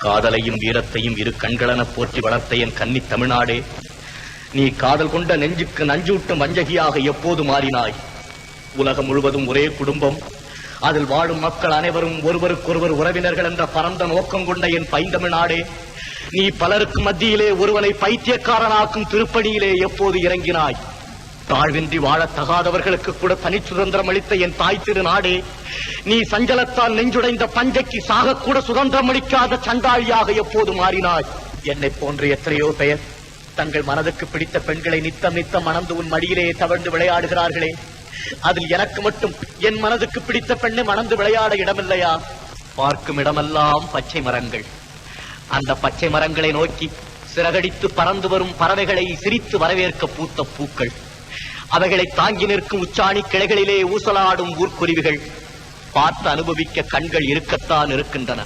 காதலையும் வீரத்தையும் இரு கண்களென போற்றி வளர்த்த என் கன்னி தமிழ்நாடே, நீ காதல் கொண்ட நெஞ்சுக்கு நஞ்சூட்டும் வஞ்சகியாக எப்போது மாறினாய்? உலகம் முழுவதும் ஒரே குடும்பம், அதில் வாழும் மக்கள் அனைவரும் ஒருவருக்கொருவர் உறவினர்கள் என்ற பரந்த நோக்கம் கொண்ட என் பைந்தமிழ்நாடே, நீ பலருக்கு மத்தியிலே ஒருவனை பைத்தியக்காரனாக்கும் திருப்பணியிலே எப்போது இறங்கினாய்? தாழ்வின்றி வாழத் தகாதவர்களுக்கு கூட தனி சுதந்திரம் அளித்த என் தாய் திரு நாடே, நீ சஞ்சலத்தால் நெஞ்சுடைந்த பஞ்சைக்கு சாகக்கூட சுதந்திரம் அளிக்காத சண்டாளியாக எப்போது மாறினாய்? என்னை போன்ற எத்தனையோ பெயர் தங்கள் மனதுக்கு பிடித்த பெண்களை நித்தம் நித்தம் மணந்து உன் மடியிலே தவழ்ந்து விளையாடுகிறார்களே, அதில் எனக்கு மட்டும் என் மனதுக்கு பிடித்த பெண்ணை மணந்து விளையாட இடமில்லையா? பார்க்கும் இடமெல்லாம் பச்சை மரங்கள். அந்த பச்சை மரங்களை நோக்கி சிறகடித்து பறந்து வரும் பறவைகளை சிரித்து வரவேற்க பூத்த பூக்கள், அவைகளை தாங்கி நிற்கும் உச்சாணி கிளைகளிலே ஊசலாடும் ஊர்க்குருவிகள், பார்த்து அனுபவிக்க கண்கள் இருக்கத்தான் இருக்கின்றன.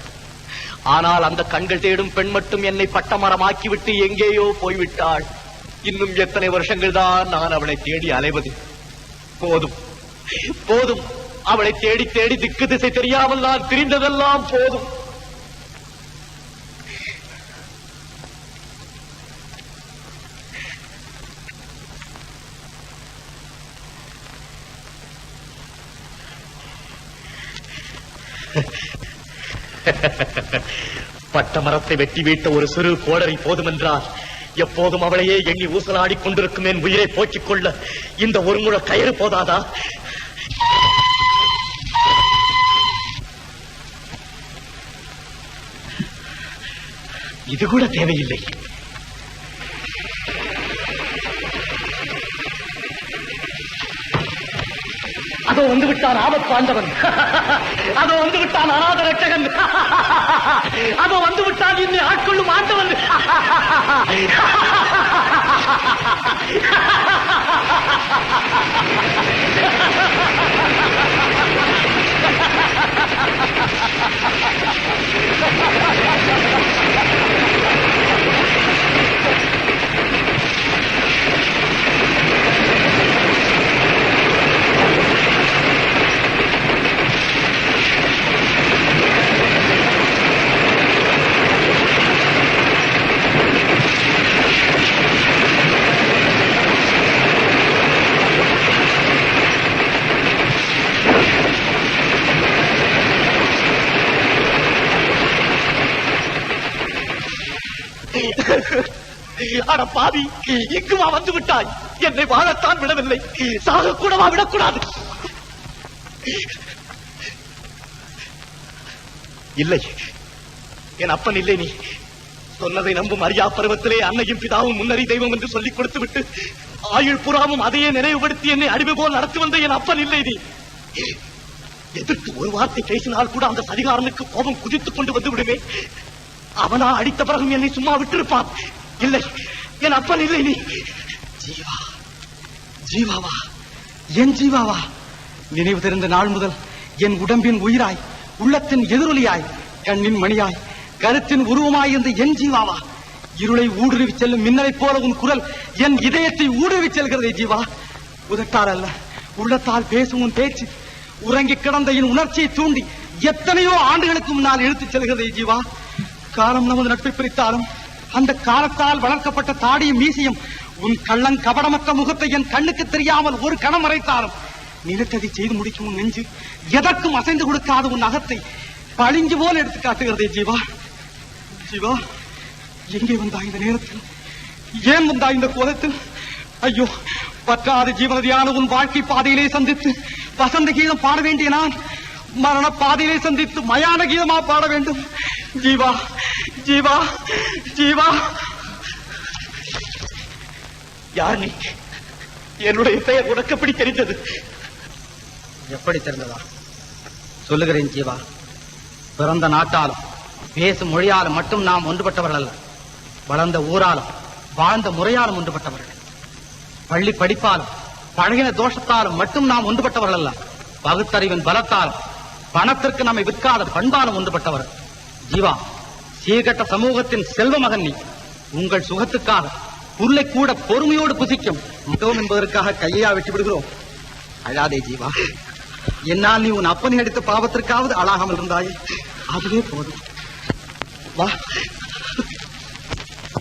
ஆனால் அந்த கண்கள் தேடும் பெண் மட்டும் என்னை பட்டமரமாக்கிவிட்டு எங்கேயோ போய்விட்டாள். இன்னும் எத்தனை வருஷங்கள் தான் நான் அவளை தேடி அலைவது? போதும் போதும், அவளை தேடி தேடி திக்கு திசை தெரியாமல் நான் திரிந்ததெல்லாம் போதும். பட்ட மரத்தை வெட்டி வீட்ட ஒரு சிறு கோடரி போதுமென்றால் எப்போதும் அவளையே எண்ணி ஊசலாடி கொண்டிருக்கும் என் உயிரை போக்கிக் கொள்ள இந்த ஒரு முழ கயிறு போதாதா? இது கூட தேவையில்லை. அதோ வந்து விட்டான் ஆபத் பாண்டவன், அதோ வந்து விட்டான் அநாத ரட்சகன், அதோ வந்து விட்டான் என்னை ஆட்கொள்ளும் ஆண்டவன். அட பாவி, இங்குமா வந்து விட்டாய்? என்னை வாழத்தான் விடவில்லை, சாக கூடவா விடக்கூடாது? இல்லை, என் அப்பன் இல்லை. நீ சொன்னதை நம்பும் அறியா பருவத்திலே அன்னையும் பிதாவும் முன்னறி தெய்வம் என்று சொல்லிக் கொடுத்து விட்டு ஆயுள் புறாவும் அதையே நினைவுபடுத்தி என்னை அடிமை போல் நடத்தி வந்த என் அப்பன் இல்லை. நீ எதிர்த்து ஒரு வார்த்தை பேசினால் கூட அந்த சதிகாரனுக்கு கோபம் குதித்துக் கொண்டு வந்து விடுமே. அவனா அடித்த பிறகும் என்னை சும்மா விட்டிருப்பான். இல்லை, என் அப்பன் இல்லை. நீ ஜீவா, ஜீவாவா, என் ஜீவாவா? நினைவு தெரிந்த நாள் முதல் என் உடம்பின் உயிராய், உள்ளத்தின் எதிரொலியாய், கண்ணின் மணியாய், கருத்தின் உருவமாய் இருந்த என் ஜீவாவா, இருளை ஊடுருவி செல்லும் மின்னலை போல உன் குரல் என் இதயத்தை ஊடுருவி செல்கிறதே ஜீவா. உதட்டால் அல்ல, உள்ளத்தால் பேசும் உன் பேச்சு உறங்கி கிடந்த என் உணர்ச்சியை தூண்டி எத்தனையோ ஆண்டுகளுக்கு முன்னால் இழுத்துச் செல்கிறதே ஜீவா. காலம் நமது நட்பை பிரித்தாலும் அந்த காலத்தால் வளர்க்கப்பட்ட தாடியும் மீசையும் உன் கள்ளன் கபடமற்ற முகத்தை என் கண்ணுக்கு தெரியாமல் ஒரு கணம் மறைத்தாலும் நிலத்ததை செய்து முடிக்கும் உன் நெஞ்சு எதற்கும் அசைந்து கொடுக்காத உன் அகத்தை பளிங்கு போல் எடுத்து காட்டுகிறதே ஜீவா. ஜீவா, எங்கே வந்தா இந்த நேரத்தில்? ஏன் வந்தா இந்த கோலத்தில்? ஐயோ, பற்றாத ஜீவனதியான உன் வாழ்க்கை பாதையிலே சந்தித்து வசந்த கீதம் பாட வேண்டிய நான் மரண பாதையிலே சந்தித்து மயான கீதமா பாட வேண்டும். ஜீவா, ஜீவா, ஜீவா. யார் நீ? என்னுடைய பெயர் உனக்கு எப்படி தெரிந்தது? எப்படி தெரிந்ததா? சொல்லுகிறேன் ஜீவா. பிறந்த நாட்டாலும் பேசும் மொழியாலும் மட்டும் நாம் ஒன்றுபட்டவர்கள் அல்ல, வளர்ந்த ஊராலும் வாழ்ந்த முறையாலும் ஒன்றுபட்டவர்கள். பள்ளி படிப்பாலும் பழகின தோஷத்தாலும் மட்டும் நாம் ஒன்றுபட்டவர்கள் அல்ல, பகுத்தறிவின் பலத்தாலும் பணத்திற்கு நம்மை விற்காத பண்பாலும் ஒன்றுபட்டவர்கள். ஜீவா, சீர்கட்ட சமூகத்தின் செல்வ மகன் நீ. உங்கள் சுகத்துக்காக புல்லை கூட பொறுமையோடு புசிக்கும் மிகவும் என்பதற்காக கையா வெட்டி விடுகிறோம். அழாதே ஜீவா. என்னால் நீ உன் அப்பனை அடித்த பாவத்திற்காவது அழாகாமல் இருந்தாயே, அதுவே போதும். வா.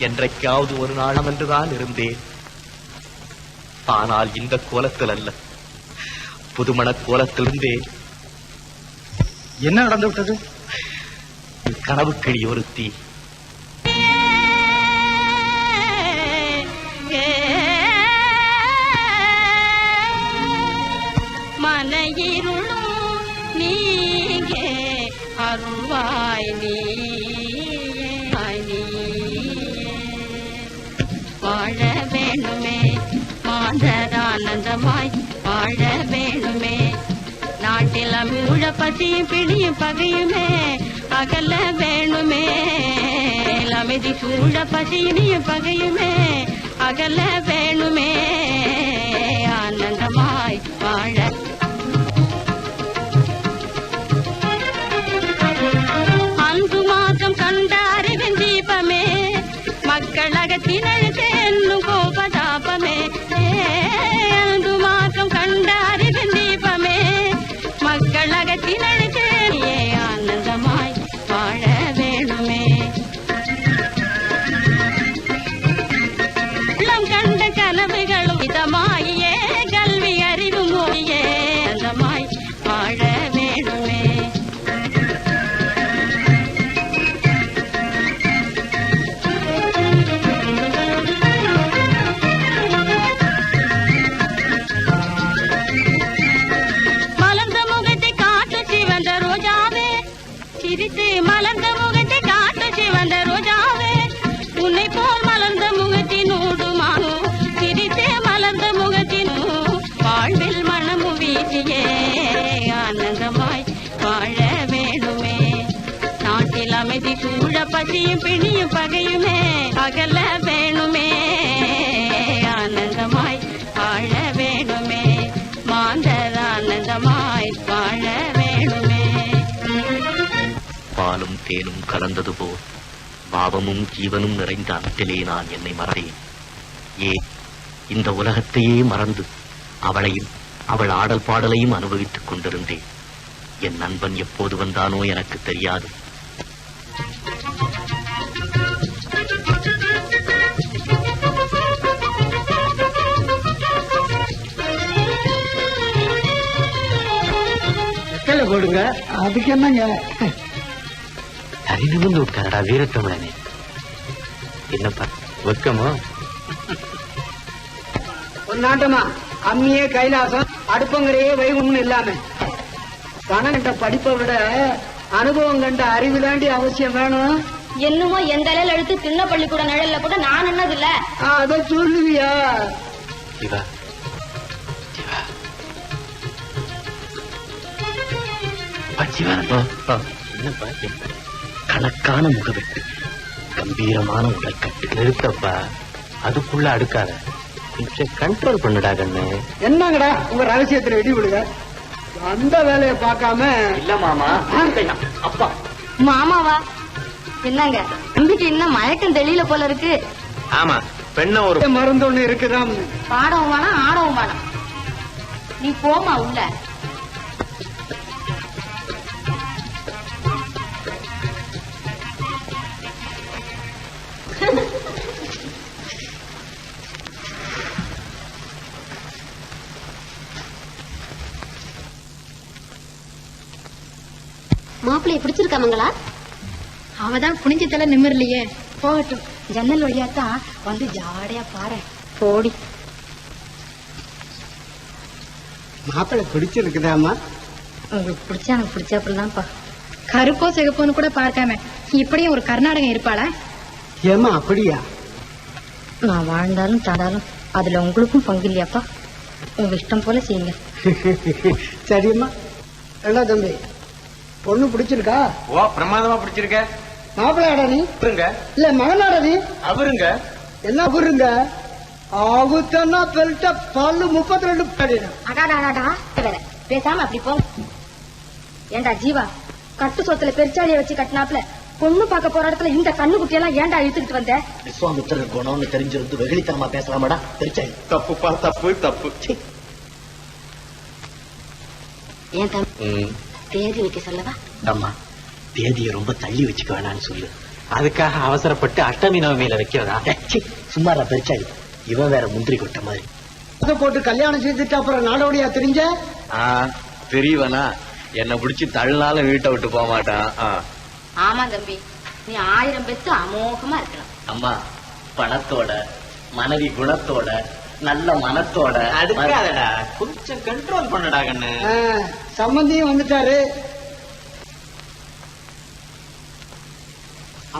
என்றைக்காவது ஒரு நாளம் என்றுதான் இருந்தேன். ஆனால் இந்த கோலத்தில் அல்ல, புதுமண கோலத்தில் இருந்தேன். என்ன நடந்து விட்டது? கனவு கிளி ஒருத்தி மனையிருளும் நீங்க அருள்வாய் நீ வாழ வேணுமே மாந்தரானந்தமாய் வாழ வேணுமே. நாட்டில் அமிழ பசியும் பிடியும் பகையுமே அகல வேணுமே. அமைதி சூழ பசியும் பகையுமே அகல வேணுமே. ஆனந்தமாய் வாழ அன்பு மாற்றம் கண்ட அறிவின் தீபமே மக்களகத்தினருக்கு என்னும் கோபதாபமே. அன்பு மாற்றம் கண்ட அறிவின் தீபமே மக்களகத்தினருக்கு ஆனந்தமாய் வாழ வேணுமே. உள்ளம் கண்ட கனவுகளும் இதமாயே கல்வி அறிவு மொழியே ஆனந்தமாய் வாழ வேணுமே. மலர்ந்த முகத்தை காட்டு சிவந்த ரோஜாவே உன்னை போல் மலர்ந்த முகத்தினூடுமானோ சிரித்தே மலர்ந்த முகத்தினோ வாழ்வில் மனமு வீசியே ஆனந்தமாய் வாழ வேணுமே. நாட்டில் அமைதி சூழ பசியும் பிணியும் பகையுமே அகல வேணுமே. ஆனந்தமாய் வாழ வேணுமே. மாந்தர் ஆனந்தமாய் வாழ வேணுமே. பாலும் தேனும் கலந்தது போல் பாவமும் ஜீவனும் நிறைந்த அன்பிலே நான் என்னை மறந்தேன். ஏன் இந்த உலகத்தையே மறந்து அவளையும் அவள் ஆடல் பாடலையும் அனுபவித்துக் கொண்டிருந்தேன். என் நண்பன் எப்போது வந்தானோ எனக்கு தெரியாது. போடுங்க, அதுக்கு என்னங்க? நிமிர்ந்து உட்காரடா வீரத்தமிழனே. என்னப்பா வெக்கமோ? ஒரு நாட்டமா அம்மியே கைலாசம் அடுப்பங்கரையே வைகும்னு இல்லாம பணம் கண்ட படிப்பை விட அனுபவம் கண்ட அறிவு தாண்டி அவசியம் வேணும். என்னமோ எந்த இலையில எடுத்து சின்ன பள்ளிக்கூட நிழல்ல கூட நான் என்னது இல்ல. அத சொல்லுவியா? சிவா கணக்கான முகவெட்டு, கம்பீரமான உடற்கட்டு. நிறுத்தப்பா, அதுக்குள்ள அடுக்காத, கொஞ்சம் கண்ட்ரோல் பண்ணுடா கண்ணு. என்னங்கடா உங்க ரகசியத்துல வெடி விடுங்க. அந்த வேலையை பார்க்காம. இல்ல மாமா. அப்பா மாமாவா? என்னங்க தம்பிக்கு இன்னும் மயக்கம் தெளியல போல இருக்கு. ஆமா, பெண்ண ஒரு மருந்து ஒண்ணு இருக்குதான். பாடவும் வேணாம் ஆடவும் வேணாம், நீ போமா உள்ள. மாப்பிள்ளைய பிடிச்சிருக்காமங்களா? அவதான் குனிஞ்ச தலை நிமிரலையே. போகட்டும், ஜன்னல் வழியாத்தான் வந்து ஜாடையா பாரு. போடி. மாப்பிள்ளை பிடிச்சிருக்குதாமா? உங்களுக்கு பிடிச்சா எனக்கு பிடிச்சாப்புலதான்ப்பா. கருப்போ சிகப்போன்னு கூட பார்க்காம இப்படியும் ஒரு கர்நாடகம் இருப்பாளா? ஏமா அப்படியா? நான் வாழ்ந்தாலும் தாடாலும் அதுல உங்களுக்கும் பங்கு இல்லையாப்பா. உங்க இஷ்டம் போல செய்யுங்க. சரிம்மா. என்ன தம்பி, பொண்ணு பிடிச்சிருக்கா? ஓ, பிரமாதமா பிடிச்சிருக்க. மாப்பிள்ளையாடா நீ? இல்ல மகனாடா நீ? அவருங்க. என்ன அவருங்க? ஆகுத்தன்னா பெல்ட்ட பல்லு 32 அடாடாடா வேற பேசாம அப்படி போ. ஏண்டா ஜீவா, கட்டு சொத்துல பெருச்சாலிய வச்சு கட்டினாப்ல பொண்ணு பார்க்க போற இடத்துல இந்த கண்ணு குட்டியெல்லாம் ஏன்டா இழுத்துக்கிட்டு வந்த? விஸ்வாமித்திரர் குணம்னு தெரிஞ்சிருந்து வெகுளித்தனமா பேசலாமாடா? பெருச்சாலி தப்புப்பா, தப்பு தப்பு. ஏன் தம்பி தேதி வைக்க சொல்லவா? அம்மா, தேதியை ரொம்ப தள்ளி வச்சுக்க வேணான்னு சொல்லு. அதுக்காக அவசரப்பட்டு அஷ்டமி நவமியில வைக்கிறதா? சும்மாரா பெருச்சாடி, இவன் வேற முந்திரி கொட்ட மாதிரி. அதை போட்டு கல்யாணம் செய்துட்டு அப்புறம் நாடோடியா தெரிஞ்ச தெரியவனா என்ன பிடிச்சி தள்ளினாலும் வீட்டை விட்டு போக மாட்டான். ஆமா தம்பி, நீ 1000 பெத்து அமோகமா இருக்கலாம். அம்மா பணத்தோட மனைவி குணத்தோட நல்ல மனத்தோட அதுக்காகடா கொஞ்சம் கண்ட்ரோல் பண்ணடா கண்ணு. சம்பந்தியும் வந்துட்டாரு.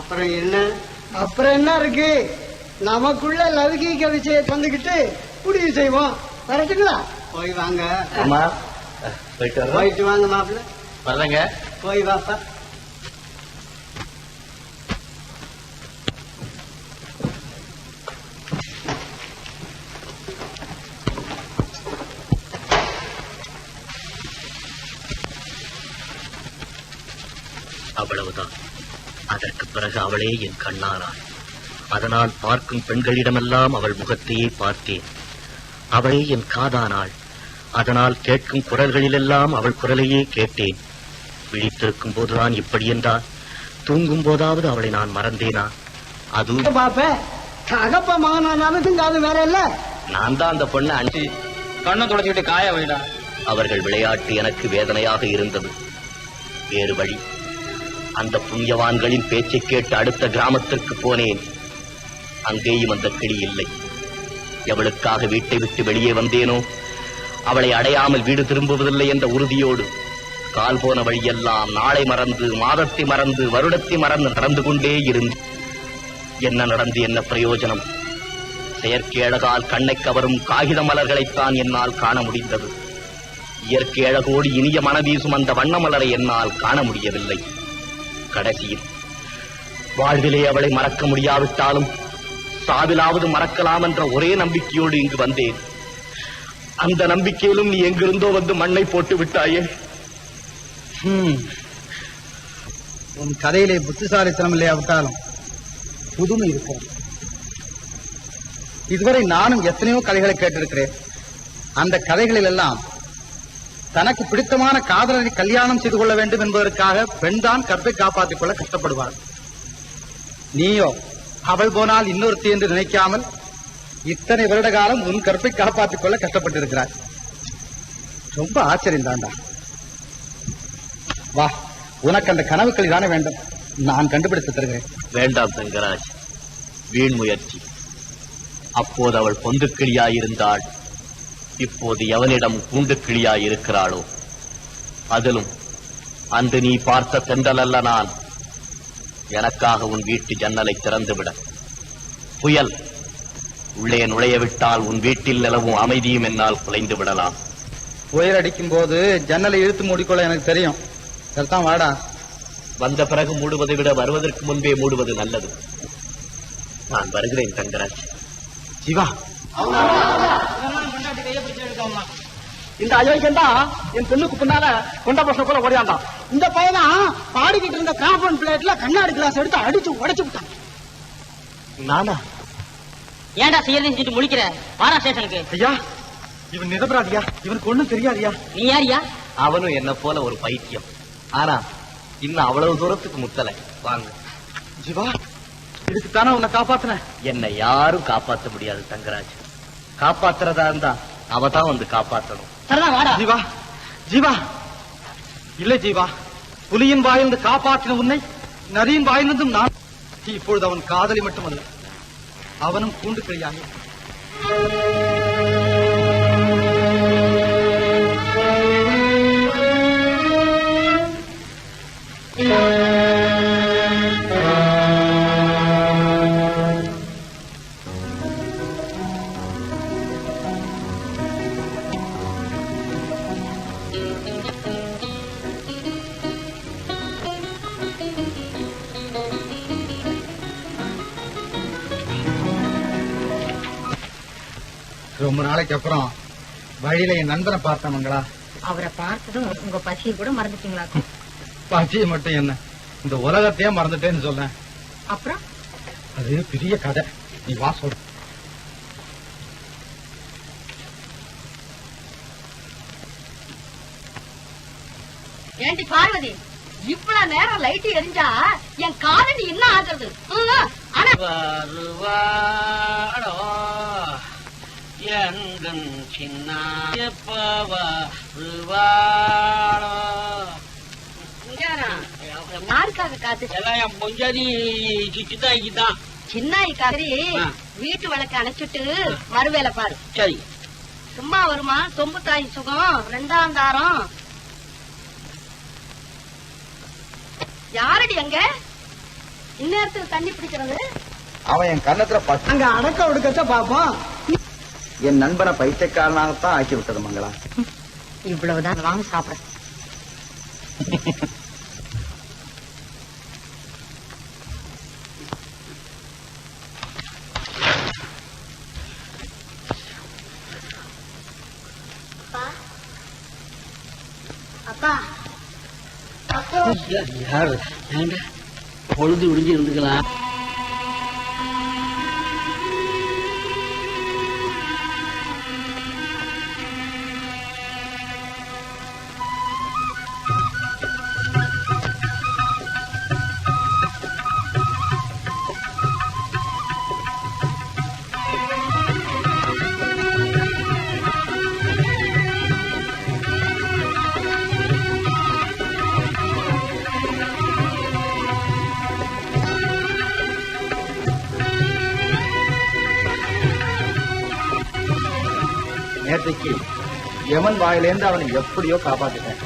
அப்புறம் என்ன இருக்கு, நமக்குள்ள லௌகீக விஷயத்தை வந்துகிட்டு முடிவு செய்வோம். வரட்டுங்களா? போய் வாங்க. அம்மா போயிட்டு வாங்க மாப்பிள்ள. வர்றேங்க. போய் வாப்பா. அவ்வளவுதான். அதற்கு பிறகு அவளே என் கண்ணானாள். அதனால் பார்க்கும் பெண்களிடமெல்லாம் அவள் முகத்தையே பார்த்தேன். அவளே என் காதானாள். அதனால் கேட்கும் குரல்களிலெல்லாம் அவள் குரலையே கேட்டேன். விழித்திருக்கும் போதுதான் இப்படி என்றால், தூங்கும் போதாவது அவளை நான் மறந்தேனா? அது பாப்ப தகப்ப மகனானாலும் அது வேற இல்ல. நான் தான் அந்த பொண்ணை அனுப்பி கண்ணை தொடச்சிக்கிட்டு காய வைடா. அவர்கள் விளையாட்டு எனக்கு வேதனையாக இருந்தது. வேறு வழி. அந்த புண்ணியவான்களின் பேச்சை கேட்டு அடுத்த கிராமத்திற்கு போனேன். அங்கேயும் அந்த கிளி இல்லை. எவளுக்காக வீட்டை விட்டு வெளியே வந்தேனோ அவளை அடையாமல் வீடு திரும்புவதில்லை என்ற உறுதியோடு கால் போன வழியெல்லாம் நாளை மறந்து, மாதத்தை மறந்து, வருடத்தை மறந்து நடந்து கொண்டே இருந்து என்ன நடந்து என்ன பிரயோஜனம்? செயற்கை அழகால் கண்ணை கவரும் காகித மலர்களைத்தான் என்னால் காண முடிந்தது. இயற்கை அழகோடு இனிய மனவீசும் அந்த வண்ண மலரை என்னால் காண முடியவில்லை. கடைசியில் வாழ்விலே அவளை மறக்க முடியாவிட்டாலும் சாவிலாவது மறக்கலாம் என்ற ஒரே நம்பிக்கையோடு இங்கு வந்தேன். அந்த நம்பிக்கையிலும் நீ எங்கிருந்தோ வந்து மண்ணை போட்டு விட்டாயே. உன் கதையிலே புத்திசாலித்தனம் இல்லையாவிட்டாலும் புதுமை இருக்கிறது. இதுவரை நானும் எத்தனையோ கதைகளை கேட்டிருக்கிறேன். அந்த கதைகளில் எல்லாம் தனக்கு பிடித்தமான காதலனை கல்யாணம் செய்து கொள்ள வேண்டும் என்பதற்காக பெண்தான் கற்பை காப்பாற்றிக் கொள்ள கஷ்டப்படுவாள். நீயோ அவள் போனால் இன்னொருத்தி என்று நினைக்காமல் இத்தனை வருட காலம் உன் கற்பை காப்பாற்றிக் கொள்ள கஷ்டப்பட்டிருக்கிறாய். ரொம்ப ஆச்சரியம் தாண்டா. வா, உனக்கு அந்த கனவுக்கள் தானே வேண்டும், நான் கண்டுபிடித்து தருகிறேன். வேண்டாம் தங்கராஜ், வீண் முயற்சி. அப்போது அவள் பொந்து கிளியாயிருந்தாள். இப்போது எவனிடம் கூண்டு கிளியாயிருக்கிறாளோ? அதிலும் அன்று நீ பார்த்த தென்றல் அல்ல நான். எனக்காக உன் வீட்டு ஜன்னலை திறந்துவிட. புயல் உள்ளே நுழைய விட்டால் உன் வீட்டில் நிலவும் அமைதியும் என்னால் குலைந்து விடலாம். புயல் அடிக்கும் போது ஜன்னலை இழுத்து மூடிக்கொள்ள எனக்கு தெரியும். தான் வாடா. வந்த பிறகு மூடுவதை விட வருவதற்கு முன்பே மூடுவது நல்லது. நான் வருகிறேன் தங்கராஜ். சிவா, இந்த அயோக்கியம் தான் என் பொண்ணுக்கு பின்னால கொண்ட பசங்க கூட ஓடியாண்டான். இந்த பையனா பாடிக்கிட்டு இருந்த காம்பவுண்ட் பிளேட்ல கண்ணாடி கிளாஸ் எடுத்து அடிச்சு உடைச்சு விட்டான். நானா? ஏன்டா செய்யறது செஞ்சுட்டு முழிக்கிற? வாரா ஸ்டேஷனுக்கு. ஐயா, இவன் நிரபராதியா, இவனுக்கு ஒண்ணும் தெரியாதியா. நீ யாரியா? அவனும் என்ன போல ஒரு பைத்தியம். ஆனா இன்னும் அவ்வளவு தூரத்துக்கு முத்தலை. வாங்க. ஜீவா, இதுக்குத்தானே உன்னை காப்பாத்தின. என்னை யாரும் காப்பாற்ற முடியாது தங்கராஜ். காப்பாத்துறதா இருந்தா அவதான் வந்து காப்பாற்றணும். சரிதான், வாடா. ஜீவா, ஜீவா, இல்லை ஜீவா, புலியின் வாயிலிருந்து காப்பாற்றின உன்னை நரியின் வாயிலிருந்தும் நான். இப்பொழுது அவன் காதலி மட்டுமல்ல, அவனும் கூண்டு கிளியாக. ரொம்ப நாளைக்கு அப்புறம் வழியில என் நண்பனை பார்த்தவங்களா. அவரை பார்த்ததும் உங்க பசியை கூட மறந்துட்டீங்களா? பசியை மட்டும் என்ன, இந்த உலகத்தையே மறந்துட்டேன்னு சொல்றேன். அப்புறம் அது பெரிய கதை, நீ வா சொல்ற. ஏண்டி பார்வதி, இவ்வளவு நேரம் லைட் எரிஞ்சா என் காலனி என்ன ஆகுறது? எங்கன் சின்ன யாருக்காக காத்து? பொஞ்சாதி சிச்சுதான் சின்னாய் காரி வீட்டு விளக்கு அணைச்சிட்டு மறுவேலை பாரு. சரி. சும்மா வருமா சொம்பு தாய் சுகம் 2ஆம் தாரம். யாரடி அங்க இந்நேரத்துல தண்ணி பிடிக்கிறது? அவன் என் கண்ணத்துல அங்க அடக்க ஒடுக்கத்தை பாப்போம். என் நண்பனை பைத்தியக்காரனாகத்தான் ஆக்கி விட்டது மங்களா. இவ்வளவுதான், வாங்க சாப்பிட. அப்பா யாரு பொழுது விடிஞ்சு இருந்துக்கலாம். நேற்றைக்கு யமன் வாயிலேருந்து அவனை எப்படியோ காப்பாத்திட்டேன்.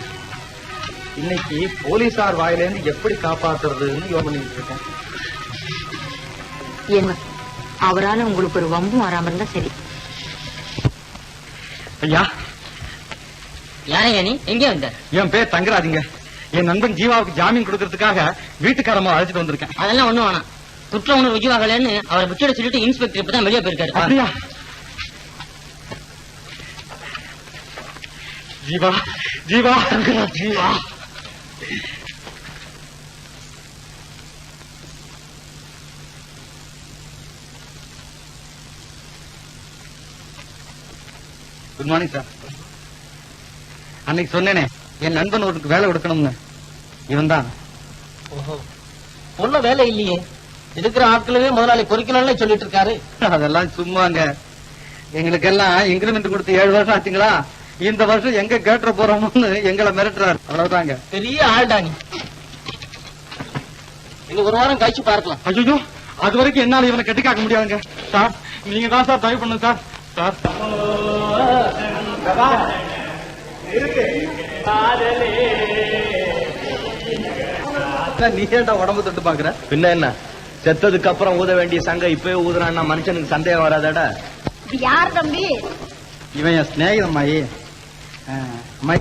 இன்னைக்கு போலீசார் வாயிலேருந்து எப்படி காப்பாத்துறதுன்னு யோசனைட்டு இருக்கேன். என்ன அவரால உங்களுக்கு ஒரு வம்பும் வராம இருந்தா சரி. ஐயா, யாரையா நீ? எங்க வந்த? என் பேர் தங்கராஜுங்க. என் நண்பன் ஜீவாவுக்கு ஜாமீன் கொடுக்கறதுக்காக வீட்டுக்காரமா அழைச்சிட்டு வந்திருக்கேன். அதெல்லாம் ஒண்ணும் வேணாம். குற்ற உணர்வு ருஜுவாகலன்னு அவரை விட்டுட சொல்லிட்டு இன்ஸ்பெக்டர் இப்பதான் வெளியே போயிருக்காரு. அப்படியா? Jeeva, Jeeva, Jeeva. Good morning sir. அன்னைக்கு சொன்னேனே என் நண்பன் ஒருக்கு வேலை கொடுக்கணும்னு, இவன் தான். ஒன்னும் வேலை இல்லையே, இருக்கிற ஆட்களவே முதலாளி பொறிக்கணும்னு சொல்லிட்டு இருக்காரு. அதெல்லாம் சும்மாங்க. எங்களுக்கெல்லாம் இன்கிரிமெண்ட் கொடுத்து 7 வருஷம் ஆச்சுங்களா. இந்த வருஷம் எங்க கேட்டுற போறோம்னு எங்களை மிரட்டுறாரு. அவ்வளவுதாங்க. பெரிய ஆள்டா நீ. இன்னும் ஒரு வாரம் கழிச்சு பார்க்கலாம். ஐயோ, அது வரைக்கும் என்னால இவனை கட்டி காக்க முடியாதுங்க சார். நீங்க தான் சார் தயவு பண்ணுங்க சார். சார் நீ ஏன்டா உடம்பு தொட்டு பாக்குற? பின்ன என்ன, செத்ததுக்கு அப்புறம் ஊத வேண்டிய சங்க இப்பவே ஊதுறான்னா மனுஷனுக்கு சந்தேகம் வராதாடா? யார் தம்பி? இவன் என் சிநேகிதம் அம்மாயி. அம்மாயி,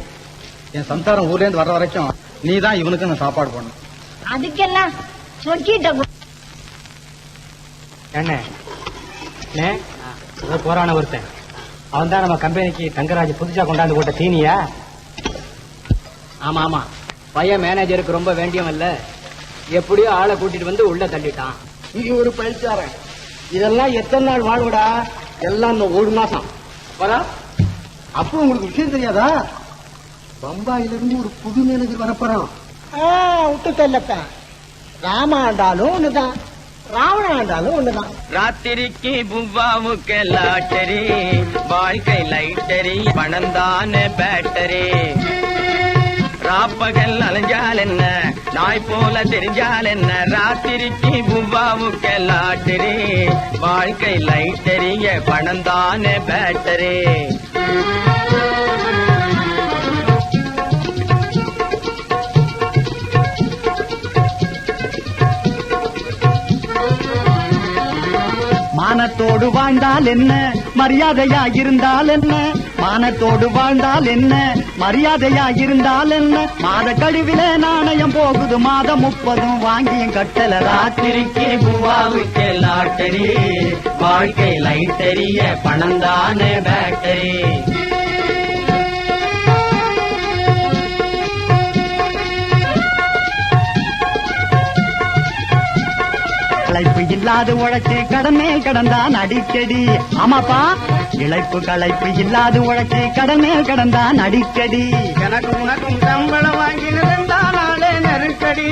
என் சம்சாரம் ஊர்ல இருந்து வர்ற வரைக்கும் நீ தான் இவனுக்கு நான் சாப்பாடு போடணும். அதுக்கெல்லாம் சொல்லிட்ட என்ன போறான ஒருத்தன், அவன் தான் நம்ம கம்பெனிக்கு தங்கராஜ் புதுசா கொண்டாந்து போட்ட தீனியா? ஆமா ஆமா, பையன் மேனேஜருக்கு ரொம்ப வேண்டியவன் இல்ல, எப்படியோ ஆளை கூட்டிட்டு வந்து உள்ள தள்ளிட்டான். நீ ஒரு பழிச்சாரன். இதெல்லாம் எத்தனை நாள் வாழ்வுடா? எல்லாம் 1 மாசம் வரா. அப்போ உங்களுக்கு விஷயம் தெரியாதா? பம்பாயிலிருந்து ஒரு புது மேனேஜர் வரப்போறான். விட்டு தள்ளப்ப. ராமா ஆண்டாலும் ஒண்ணுதான், ராவண ஆண்டாலும் ஒண்ணுதான். ராத்திரிக்கு புவ்வாவுக்கு லாட்டரி, வாழ்க்கை லைட்டரி, பணந்தான பேட்டரி. ராப்பகல் அலைஞ்சால் என்ன, நாய் போல தெரிஞ்சால் என்ன, ராத்திரிக்கு புவ்வாவுக்கு லாட்டரி, வாழ்க்கை லைட்டரிய, பணந்தான பேட்டரி. மானத்தோடு வாழ்ந்தால் என்ன, மரியாதையா இருந்தால் என்ன, மானத்தோடு வாழ்ந்தால் என்ன, மரியாதையா இருந்தால் என்ன, மாத கழிவில நாணயம் போகுது, மாதம் 30 வாங்கியும் கட்டல. ராத்திரிக்கு புவ்வாவுக்கு லாட்டரி, வாழ்க்கை லைட்டரிய, பணந்தான பேட்டரி. களைப்பு இல்லாது உழைச்சு கடன் மேல் கடந்தான் அடிக்கடி. ஆமாப்பா, இழைப்பு களைப்பு இல்லாது உழைச்சு கடன் மேல் கடந்தான் அடிக்கடி. எனக்கு உனக்கும் சம்பளம் வாங்கி 2 நாளே நெருக்கடி.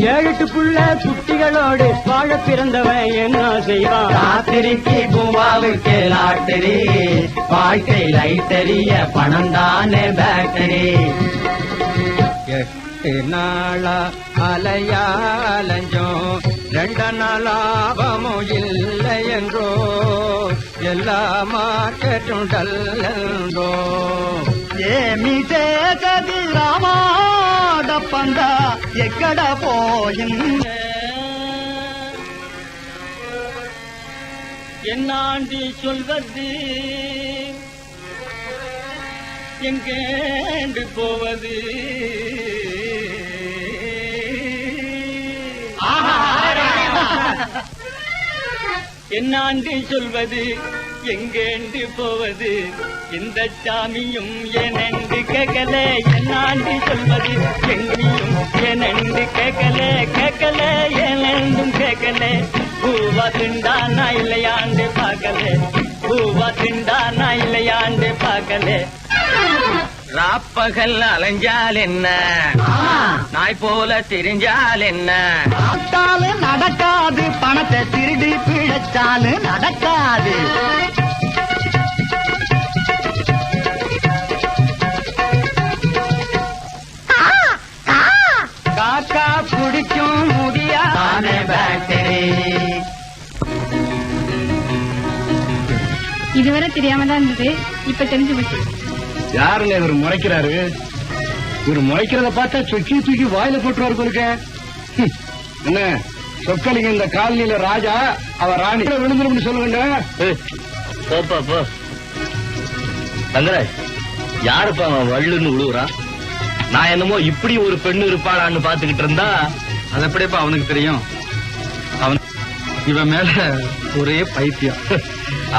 7-8 புள்ள குட்டிகளோடு வாழ பிறந்தவன் என்ன செய்வான்? ராத்திரிக்கு பூவாவுக்கு லாட்டரி, வாழ்க்கை லைட்டரிய பணம் தானே பேட்டரி. 8 நாளா அலையாலஞ்சோம், 2 நாள் லாபமும் இல்லை என்றோ, எல்லா மார்க்கெட்டும் டல்லென்றோ. ఏమిటే కది రామాడ పంద ఎక్కడ పోయింది? என்னாண்டி சொல்வது, எங்கேண்டு போவது? என்னாண்டி சொல்வது, எங்கேண்டு போவது? இந்த சாமியும் என்னென்று கேட்கல, என்னாண்டி சொல்வது எங்கேயும் என்னென்று கேட்கல, கேட்கல என்னென்றும் கேட்கல. பூவா திண்டானா இல்லையாண்டு பார்க்கல, பூவா திண்டானா இல்லையாண்டு பார்க்கல. ராப்பகல் அலைஞ்சால் என்ன, நாய் போல திரிஞ்சால் என்ன? பார்த்தாலும் நடக்காது, பணத்தை திருடி பிழைச்சாலும் நடக்காது. காக்கா குடிக்கும் முடியாத பேட்டரி. இதுவரை தெரியாம தான் இருந்தது, இப்ப தெரிஞ்சு போச்சு. யாருங்க இவர் முறைக்கிறாரு? இவர் முறைக்கிறத பார்த்தா சொக்கி தூக்கி வாயில போட்டுருவாரு போலுக்க. என்ன சொக்கலிங்க இந்த காலனியில ராஜா, அவ ராணி விழுந்துரும் சொல்லுங்க. போப்பா போ. தங்கராஜ், யாருப்பா அவன் வள்ளுன்னு விழுவுறான்? நான் என்னமோ இப்படி ஒரு பெண்ணு இருப்பாளான்னு பாத்துக்கிட்டு இருந்தா. அது எப்படிப்பா அவனுக்கு தெரியும்? அவன் இவன் மேல ஒரே பைத்தியம்.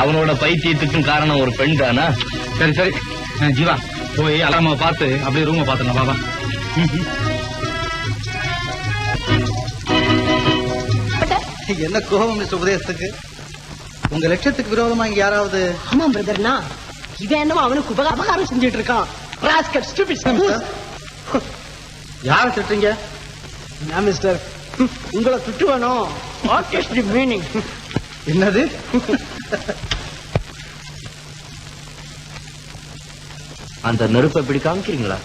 அவனோட பைத்தியத்துக்கும் காரணம் ஒரு பெண் தானா? சரி சரி ஜீவா, போய் அலாம பார்த்து அப்படியே ரூம பாத்துங்க பாபா. என்ன கோபம் மிஸ்டர் உபதேசத்துக்கு? உங்க லட்சியத்துக்கு விரோதமா இங்க யாராவது? ஆமா பிரதர்னா, இவன் என்னமோ அவனுக்கு உபகாரம் செஞ்சுட்டு இருக்கான். யார திட்டுறீங்க? நான் மிஸ்டர் உங்களை திட்டுவானோ? What is the meaning? என்னது? அந்த நெருப்பை இப்படி காமிக்கிறீங்களா?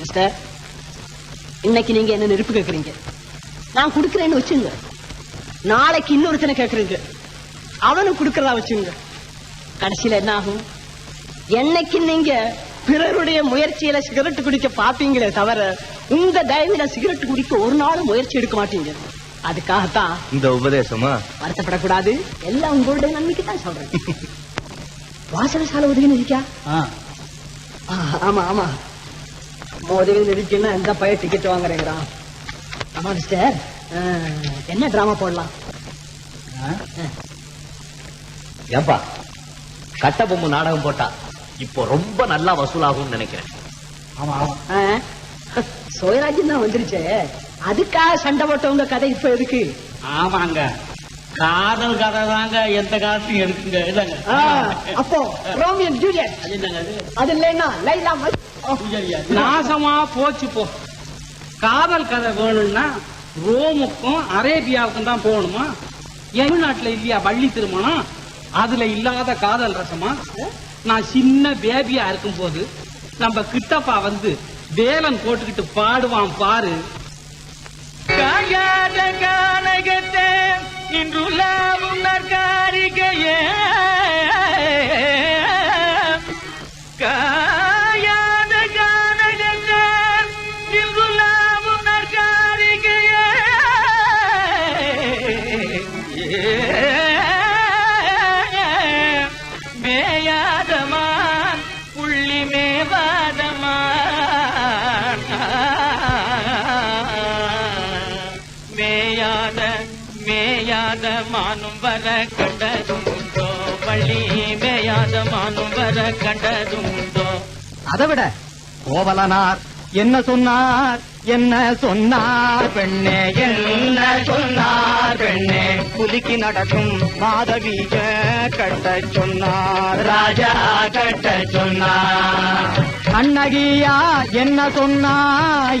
மிஸ்டர், இன்னைக்கு நீங்க என்ன நெருப்பு கேக்குறீங்க, நான் குடுக்கறேன்னு வச்சுங்க. நாளைக்கு இன்னொருத்தனை கேக்குறீங்க, அவனும் குடுக்கறதா வச்சுங்க. கடைசியில என்ன ஆகும்? என்னைக்கு நீங்க பிறருடைய முயற்சியில சிகரெட் குடிக்க பாப்பீங்களே தவிர உங்க தயவுல சிகரெட் குடிக்க ஒரு நாளும் முயற்சி எடுக்க மாட்டீங்க. அதுக்காகத்தான் இந்த உபதேசமா? வருத்தப்படக்கூடாது, எல்லாம் உங்களுடைய நன்மைக்கு தான் சொல்றேன். வாசனை சாலை உதவி இருக்கா? ஆமா ஆமா, உதவி இருக்குன்னா எந்த பைய டிக்கெட் வாங்குறேங்கிறான். ஆமா மிஸ்டர், என்ன டிராமா போடலாம்? ஏன்பா, கட்ட பொம்மை நாடகம் போட்டா இப்போ ரொம்ப நல்லா வசூலாகும் நினைக்கிறேன். சோயராஜன் தான் வந்துருச்சு, அதுக்காக சண்டை போட்டவங்க கதை இப்ப எதுக்கு? ஆமாங்க, காதல் கதை தாங்க எந்த காலத்தையும் எடுக்குங்க. இல்லங்க அப்போ ரோமியோ அண்ட் ஜூலியட் அது இல்லைன்னா லைலா நாசமா போச்சு போ. காதல் கதை வேணும்னா ரோமுக்கும் அரேபியாவுக்கும் தான் போகணுமா? தமிழ்நாட்டுல இல்லையா வள்ளி திருமணம்? அதுல இல்லாத காதல் ரசமா? நான் சின்ன பேபியா இருக்கும் போது நம்ம கிட்டப்பா வந்து வேலன் போட்டுக்கிட்டு பாடுவான் பாரு. காயாத கானகத்தே இன்றுலாவும் நற்காரிகையே, காயாத கானகத்தே இன்றுலாவும் நற்காரிகையே, மேயாதமான் புள்ளி மேவாதமான், மேயாத மானும் வர கண்டதும் உண்டோ, வள்ளி மேயாத மானும் வர கண்டதும் உண்டோ. அதை விட கோவலனார் என்ன சொன்னார், என்ன சொன்னார் பெண்ணே, என்ன சொன்னார் பெண்ணே, புலிக்கு நடக்கும் மாதவிய கட்ட சொன்னார், ராஜா கட்ட சொன்னார். கண்ணகியா என்ன சொன்னார்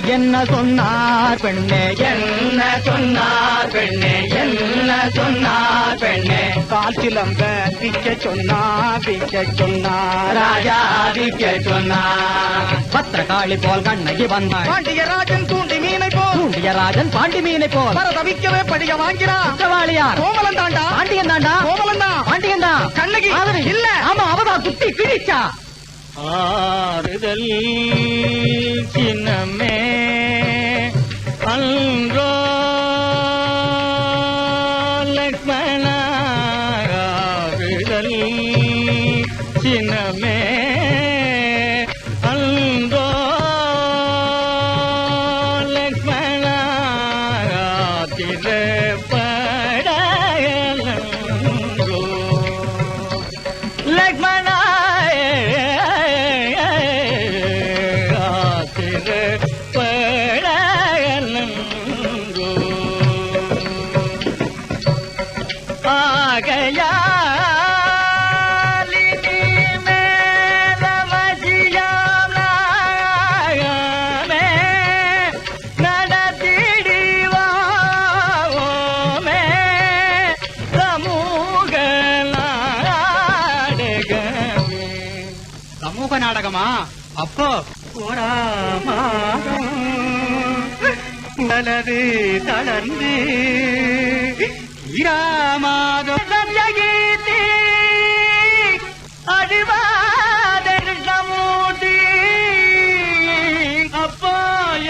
பெண்ணே, என்ன சொன்னார் பெண்ணே, என்ன சொன்னார் பெண்ணே. கால் சிலம்ப விற்க சொன்னார் ராஜா விற்க சொன்னார். பத்திரகாளி போல் கண்ணகி வந்தாள். பாண்டியராஜன் தூண்டி மீனை போல் தவிக்கவே படிய வாங்கிறான். குற்றவாளியார் கோமலன் தாண்டா, பாண்டியன் தாண்டா, கோமலன் தான், பாண்டியன் தான். கண்ணகி இல்ல, ஆமா அவதான் குட்டி கிழிச்சா. ஆறுதல் சின்னமே அன்றோ லக்ஷ்மணா, ஆறுதல் சின்னமே அன்றோ லக்ஷ்மணா, திரைப்படலோ லக்ஷ்மணா, சமூக நாடகமா? அப்போ மலரு தளர்ந்து ஈராமாதீதி அடிவாதர் சமூதி. அப்போ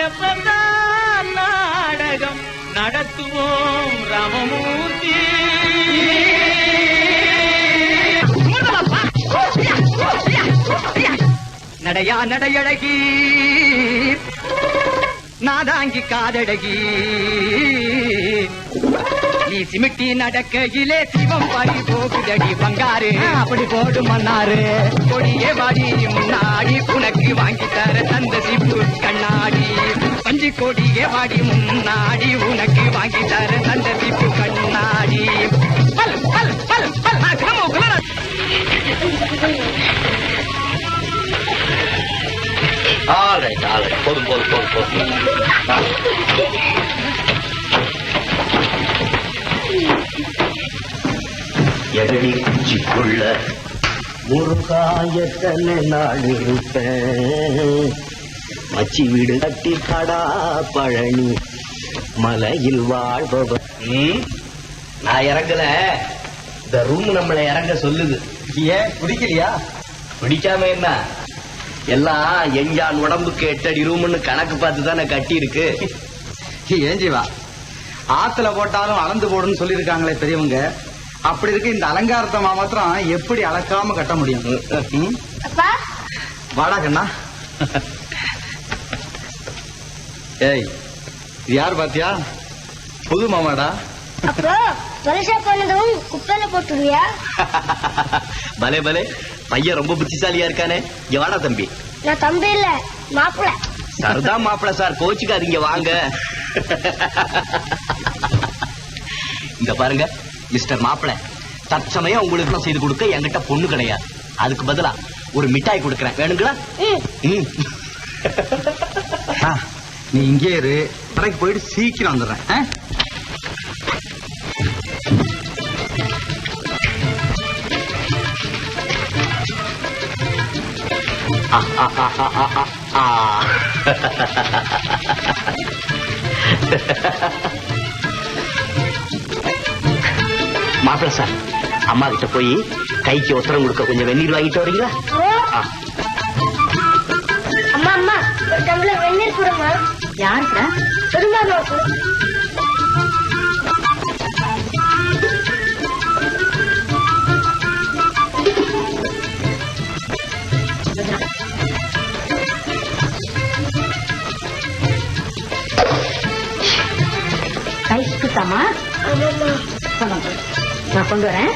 எப்பதான் நாடகம் நடத்துவோம் ராமமூர்த்தி. நடையா நடையழகி நாதாங்கி காதழகி, நீ சிமிட்டி நடக்கையிலே சிவம் பாடி போகுதடி பங்காரு. அப்படி போடு மன்னாரு. கொடியே வாடி முன்னாடி உனக்கு வாங்கி தர தந்த சிப்பு கண்ணாடி. பஞ்சு கொடியே வாடி முன்னாடி உனக்கு வாங்கி தர தந்த சிப்பு கண்ணாடி. பல் பல் பல் பல் போதும் போதும் போதும் போதும். எகடி குச்சிக்குள்ள ஒரு காயத்தனை நாள் இருப்பேன். மச்சி வீடு கட்டி கடா பழனி மலையில் வாழ்பவர். நான் இறங்கல, இந்த ரூம் நம்மளை இறங்க சொல்லுது. ஏன் பிடிக்கலையா? பிடிக்காம என்ன, எல்லாம் எஞ்சான் உடம்புக்கு 8 அடி ரூம்னு கணக்கு பார்த்து தானே கட்டி இருக்கு. ஏன் ஜீவா, ஆத்துல போட்டாலும் அளந்து போடுன்னு சொல்லியிருக்காங்களே பெரியவங்க. அப்படி இருக்கு இந்த அலங்காரத்தை மாத்திரம் எப்படி அளக்காம கட்ட முடியும்? வாடா கண்ணா. ஏய், யார் பாத்தியா? புது மாமாடா. குப்பையில போட்டுருவியா? பலே பலே, பையன் ரொம்ப புத்திசாலியா இருக்கானே. இங்க வாடா தம்பி. நான் தம்பி இல்ல, மாப்பிள. சர்தான் மாப்பிள சார், கோச்சுக்காதீங்க வாங்க. இங்க பாருங்க மிஸ்டர் மாப்பிள, தற்சமயம் உங்களுக்கு செய்து கொடுக்க என்கிட்ட பொண்ணு கிடையாது. அதுக்கு பதிலா ஒரு மிட்டாய் கொடுக்கறேன், வேணுங்களா? நீ இங்கே இரு, கடைக்கு போயிட்டு சீக்கிரம் வந்துடுறேன். மாப்பிள சார், அம்மா கிட்ட போய் கைக்கு உத்தரம் கொடுக்க கொஞ்சம் வெந்நீர் வாங்கிட்டு வரீங்களா? அம்மா அம்மா, ஒரு டம்ளர் வெந்நீர் கொடுமா. யாருக்கா? பெருமாள். கைக்குத்தாமா? நான் கொண்டு வரேன்.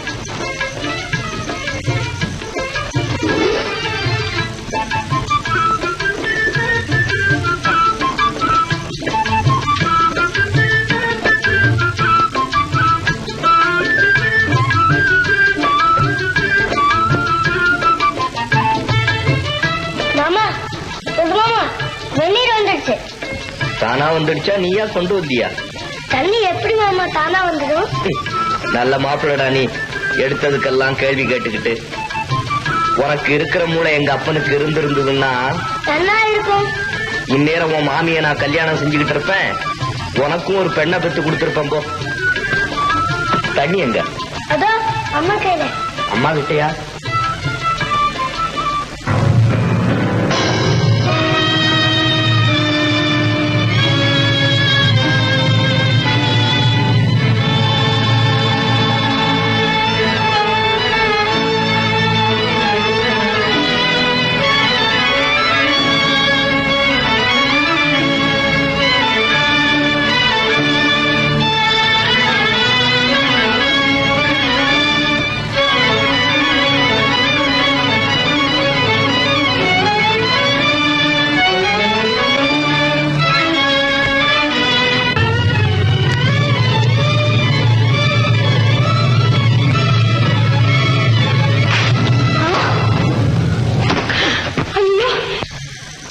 மாமா, வெந்நீர் வந்துடுச்சு. தானா வந்துடுச்சா நீயா கொண்டு வந்தியா? தண்ணி எப்படி மாமா தானா வந்துடும்? நல்ல மாப்பிள்ளடா நீ, எடுத்ததுக்கெல்லாம் கேள்வி கேட்டுக்கிட்டு. உனக்கு இருக்கிற மூளை எங்க அப்பனுக்கு இருந்திருந்ததுன்னா என்ன இருக்கும்? இந்நேரம் உன் மாமியை நான் கல்யாணம் செஞ்சுக்கிட்டு இருப்பேன், உனக்கும் ஒரு பெண்ணை பெத்து கொடுத்திருப்பேன். போ. தண்ணி எங்க? அதோ அம்மா கையில. அம்மா கிட்டயா?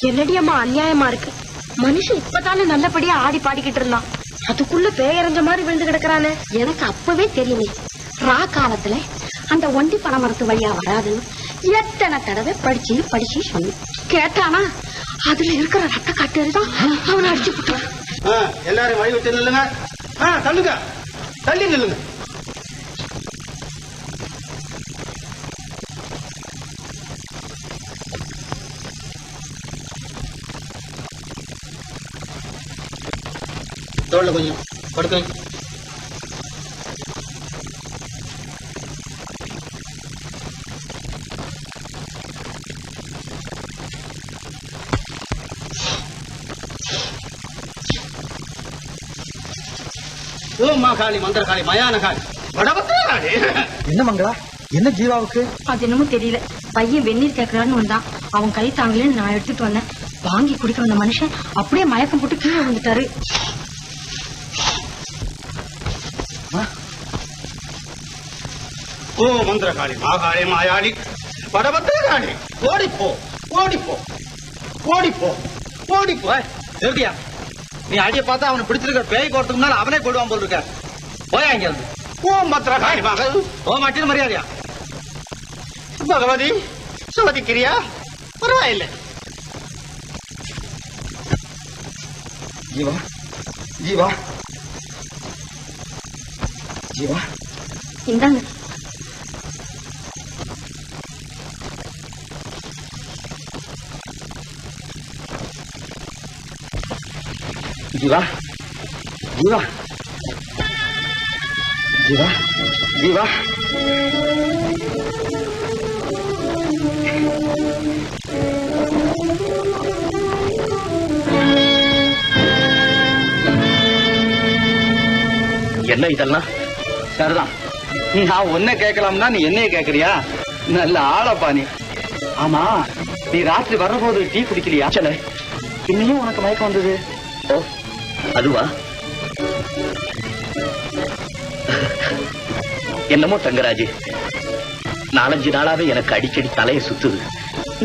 என்னடி அம்மா அநியாயமா இருக்கு. மனுஷன் இப்பதானே நல்லபடியா ஆடி பாடிக்கிட்டு இருந்தான், அதுக்குள்ள பேயறிஞ்ச மாதிரி விழுந்து கிடக்குறானே. எனக்கு அப்பவே தெரியுமே, ரா காலத்துல அந்த ஒண்டி பனைமரத்து வழியா வராதுன்னு எத்தனை தடவை படிச்சு சொன்னேன். கேட்டானா? அதுல இருக்கிற ரத்த காட்டுதான் அவனை அடிச்சு விட்டான். எல்லாரும் வழி விட்டு நில்லுங்க. தள்ளுங்க, தள்ளி நில்லுங்க. தோல்ல கொஞ்சம் படுக்க. ஓ மாகாளி, மந்திரகாளி, மயான காளி, வடபத்திரகாளி. என்ன மங்களா, என்ன ஜீவாவுக்கு? அது என்னமோ தெரியல, பையன் வெந்நீர் கேட்கறான்னு வந்தான். அவன் கை தாங்கலன்னு நான் எடுத்துட்டு வந்தேன். வாங்கி குடிக்கிற அந்த மனுஷன் அப்படியே மயக்கம் போட்டு கீழே வந்துட்டாரு. ஓ மந்திரகாளி, மாகாளி, மாயாளி, வடபத்திரகாளி, ஓடிப்போ, ஓடிப்போ, ஓடிப்போ, ஓடிப்போ. சரியா? நீ அடிய பார்த்தா அவனை பிடிச்சிருக்க பேய் போறதுக்கு முன்னால அவனே போடுவான் போல் இருக்க. போயா இங்க இருந்து. ஓ மந்திரகாளி மகள், ஓ மாட்டின் மரியாதையா? பகவதி சோதிக்கிறியா? பரவாயில்லை. ஜீவா, ஜீவா, ஜீவா, இந்தாங்க. ஜீவா, ஜீவா, ஜீவா, ஜீவா. என்ன இதெல்லாம்? சரிதான், நான் உன்னை கேட்கலாம்னா நீ என்னைய கேக்குறியா? நல்ல ஆளப்பா நீ. ஆமா, நீ ராத்திரி வர்றபோது டீ குடிக்கலையா? இன்னும் உனக்கு மயக்கம் வந்தது? ஓ அதுவா? என்னமோ தங்கராஜ், 4-5 நாளாவே எனக்கு அடிக்கடி தலையை சுத்துது.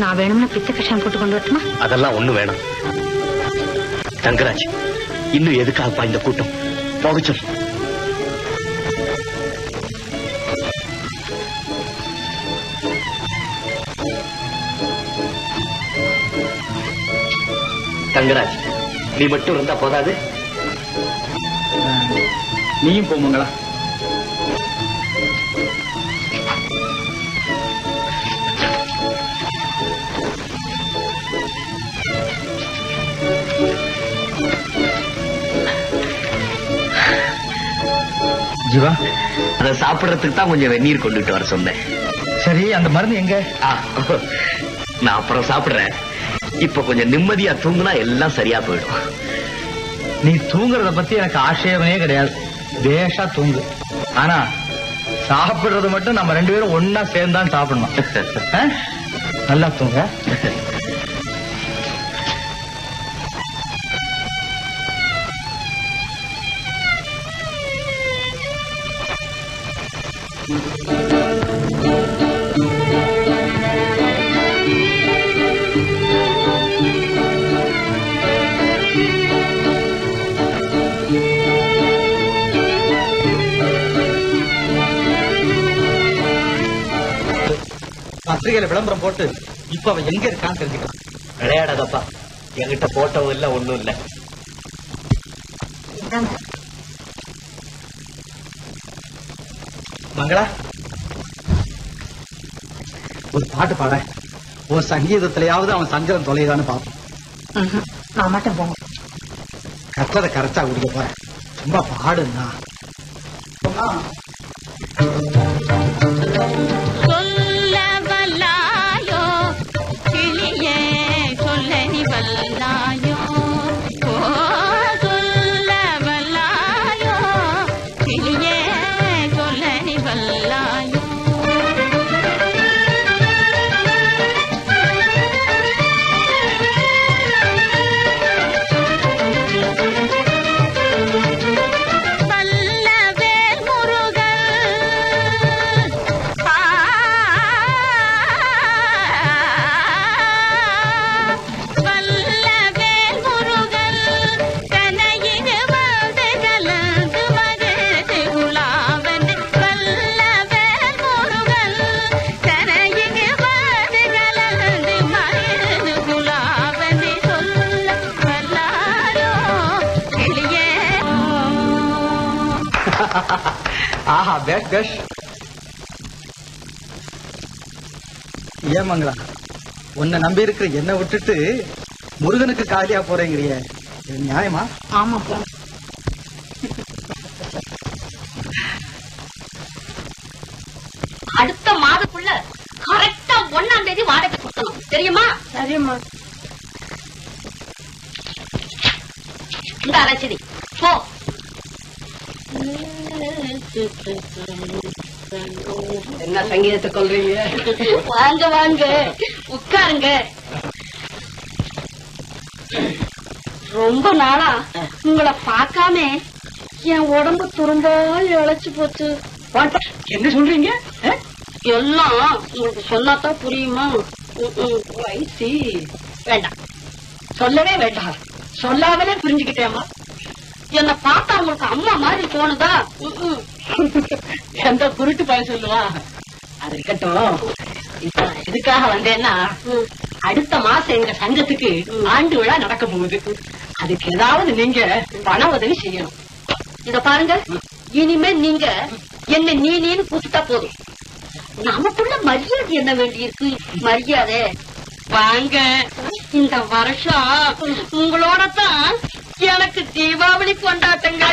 நான் வேணும்னா பித்த கஷாயம் போட்டு கொண்டு வரட்டுமா? அதெல்லாம் ஒண்ணு வேணாம் தங்கராஜ். இன்னும் எதுக்காகப்பா இந்த கூட்டம்? போக சொல். தங்கராஜ், நீ மட்டும் இருந்தா போதாது? நீயும் போ மங்களா. ஜீவா, அதை சாப்பிடறதுக்கு தான் கொஞ்சம் வெந்நீர் கொண்டுட்டு வர சொன்னேன். சரி, அந்த மருந்து எங்க? நான் அப்புறம் சாப்பிடுறேன். இப்ப கொஞ்சம் நிம்மதியா தூங்குனா எல்லாம் சரியா போயிடும். நீ தூங்குறத பத்தி எனக்கு ஆட்சேபனையே கிடையாது. பேஷா தூங்கு. ஆனா சாப்பிடுறது மட்டும் நம்ம 2 பேரும் ஒன்னா சேர்ந்தான் சாப்பிடணும். நல்லா தூங்க. பத்திரிகையில விளம்பரம் போட்டு இப்ப அவன் எங்க இருக்கான்னு தெரிஞ்சுக்கலாம். விளையாடாதப்பா, என்கிட்ட போட்டோவும் இல்ல ஒண்ணும் இல்ல. மங்களா, ஒரு பாட்டு பாட. உன் சங்கீதத்திலேயாவது அவன் சங்கரம் தொலைதான்னு பார்ப்போம். நான் மட்டும் போங்க. கற்றதை கரைச்சா குடிக்க போறேன். ரொம்ப பாடுன்னா சொல்ல வல்லாயோ கிளியே, சொல்ல நீ வல்லாயோ, சொல்ல வல்லாயோ கிளியே, சொல்ல நீ வல்லாயோ. ஆஹா, பேஷ் பேஷ். ஏன் மங்களா, உன்னை நம்பி இருக்கிற என்ன விட்டுட்டு முருகனுக்கு காலியா போறேங்கிறிய, நியாயமா? ஆமா போ. அடுத்த மாதத்துக்குள்ள கரெக்டா 1ஆம் தேதி வாடகை கொடுக்கணும், தெரியுமா? சரிம்மா. இந்த அரைச்சதி போ. என்ன சங்கீதத்தை கொள்றீங்க? வாங்க வாங்க, உட்காருங்க. ரொம்ப நாளா உங்களை பார்க்காம என் உடம்பு துரும்பா இழைச்சு போச்சு. என்ன சொல்றீங்க? எல்லாம் உங்களுக்கு சொன்னாதான் புரியுமா? வேண்டாம், சொல்லவே வேண்டாம். சொல்லாமலே புரிஞ்சுக்கிட்டேம்மா. என்ன பார்த்தா உங்களுக்கு அம்மா மாதிரி தோணுதா? எந்த குருட்டு பையன் சொல்லுவா? அது இருக்கட்டும். இப்ப எதுக்காக வந்தேன்னா, அடுத்த மாசம் எங்க சங்கத்துக்கு ஆண்டு விழா நடக்க போகுது. அதுக்கு ஏதாவது நீங்க பண உதவி செய்யணும். இத பாருங்க, இனிமே நீங்க என்ன நீன்னு கூப்பிட்டா போதும். நமக்குள்ள மரியாதை என்ன வேண்டி இருக்கு? மரியாதை வாங்க. இந்த வருஷம் உங்களோட தான் எனக்கு தீபாவளி கொண்டாட்டங்க.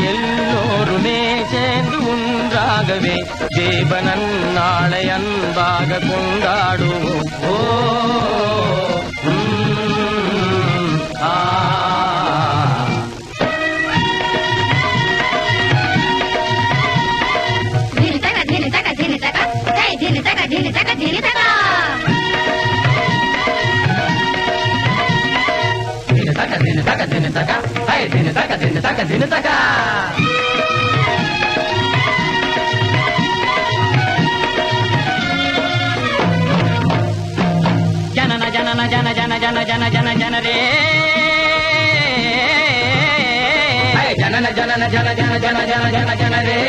எல்லோருமே சேர்ந்து ஒன்றாகவே தேவனன் நாளை அன்பாக கொண்டாடுவோம். ஓ ಜನನ ಜನನ ಜನ ಜನ ಜನ ಜನ ಜನ ಜನರೇ ಜನನ ಜನನ ಜನ ಜನ ಜನ ಜನ ಜನ ಜನರೇ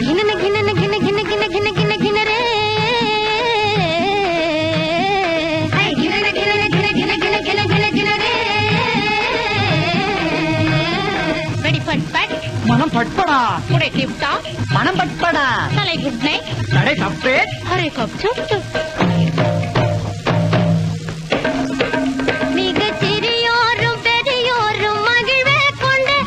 ಘಿನನ ಘಿನನ ಘಿನ ಘಿನ ಘಿನ ಘಿನ ಘಿನ ಘಿನರೇ ಘಿನನ ಘಿನನ ಘಿನ ಘಿನ ಘಿನ ಘಿನ ಘಿನ ಘಿನರೇ வெடி பட்பட் மனம் பட்படா புடை கிப்டா மனம் பட்படா தலை குட் நைட் நடை தப்பே அரே கப் சுப் சுப் மிக சிறியோரும் பெரியோரும் மகிழ்வே கொண்டு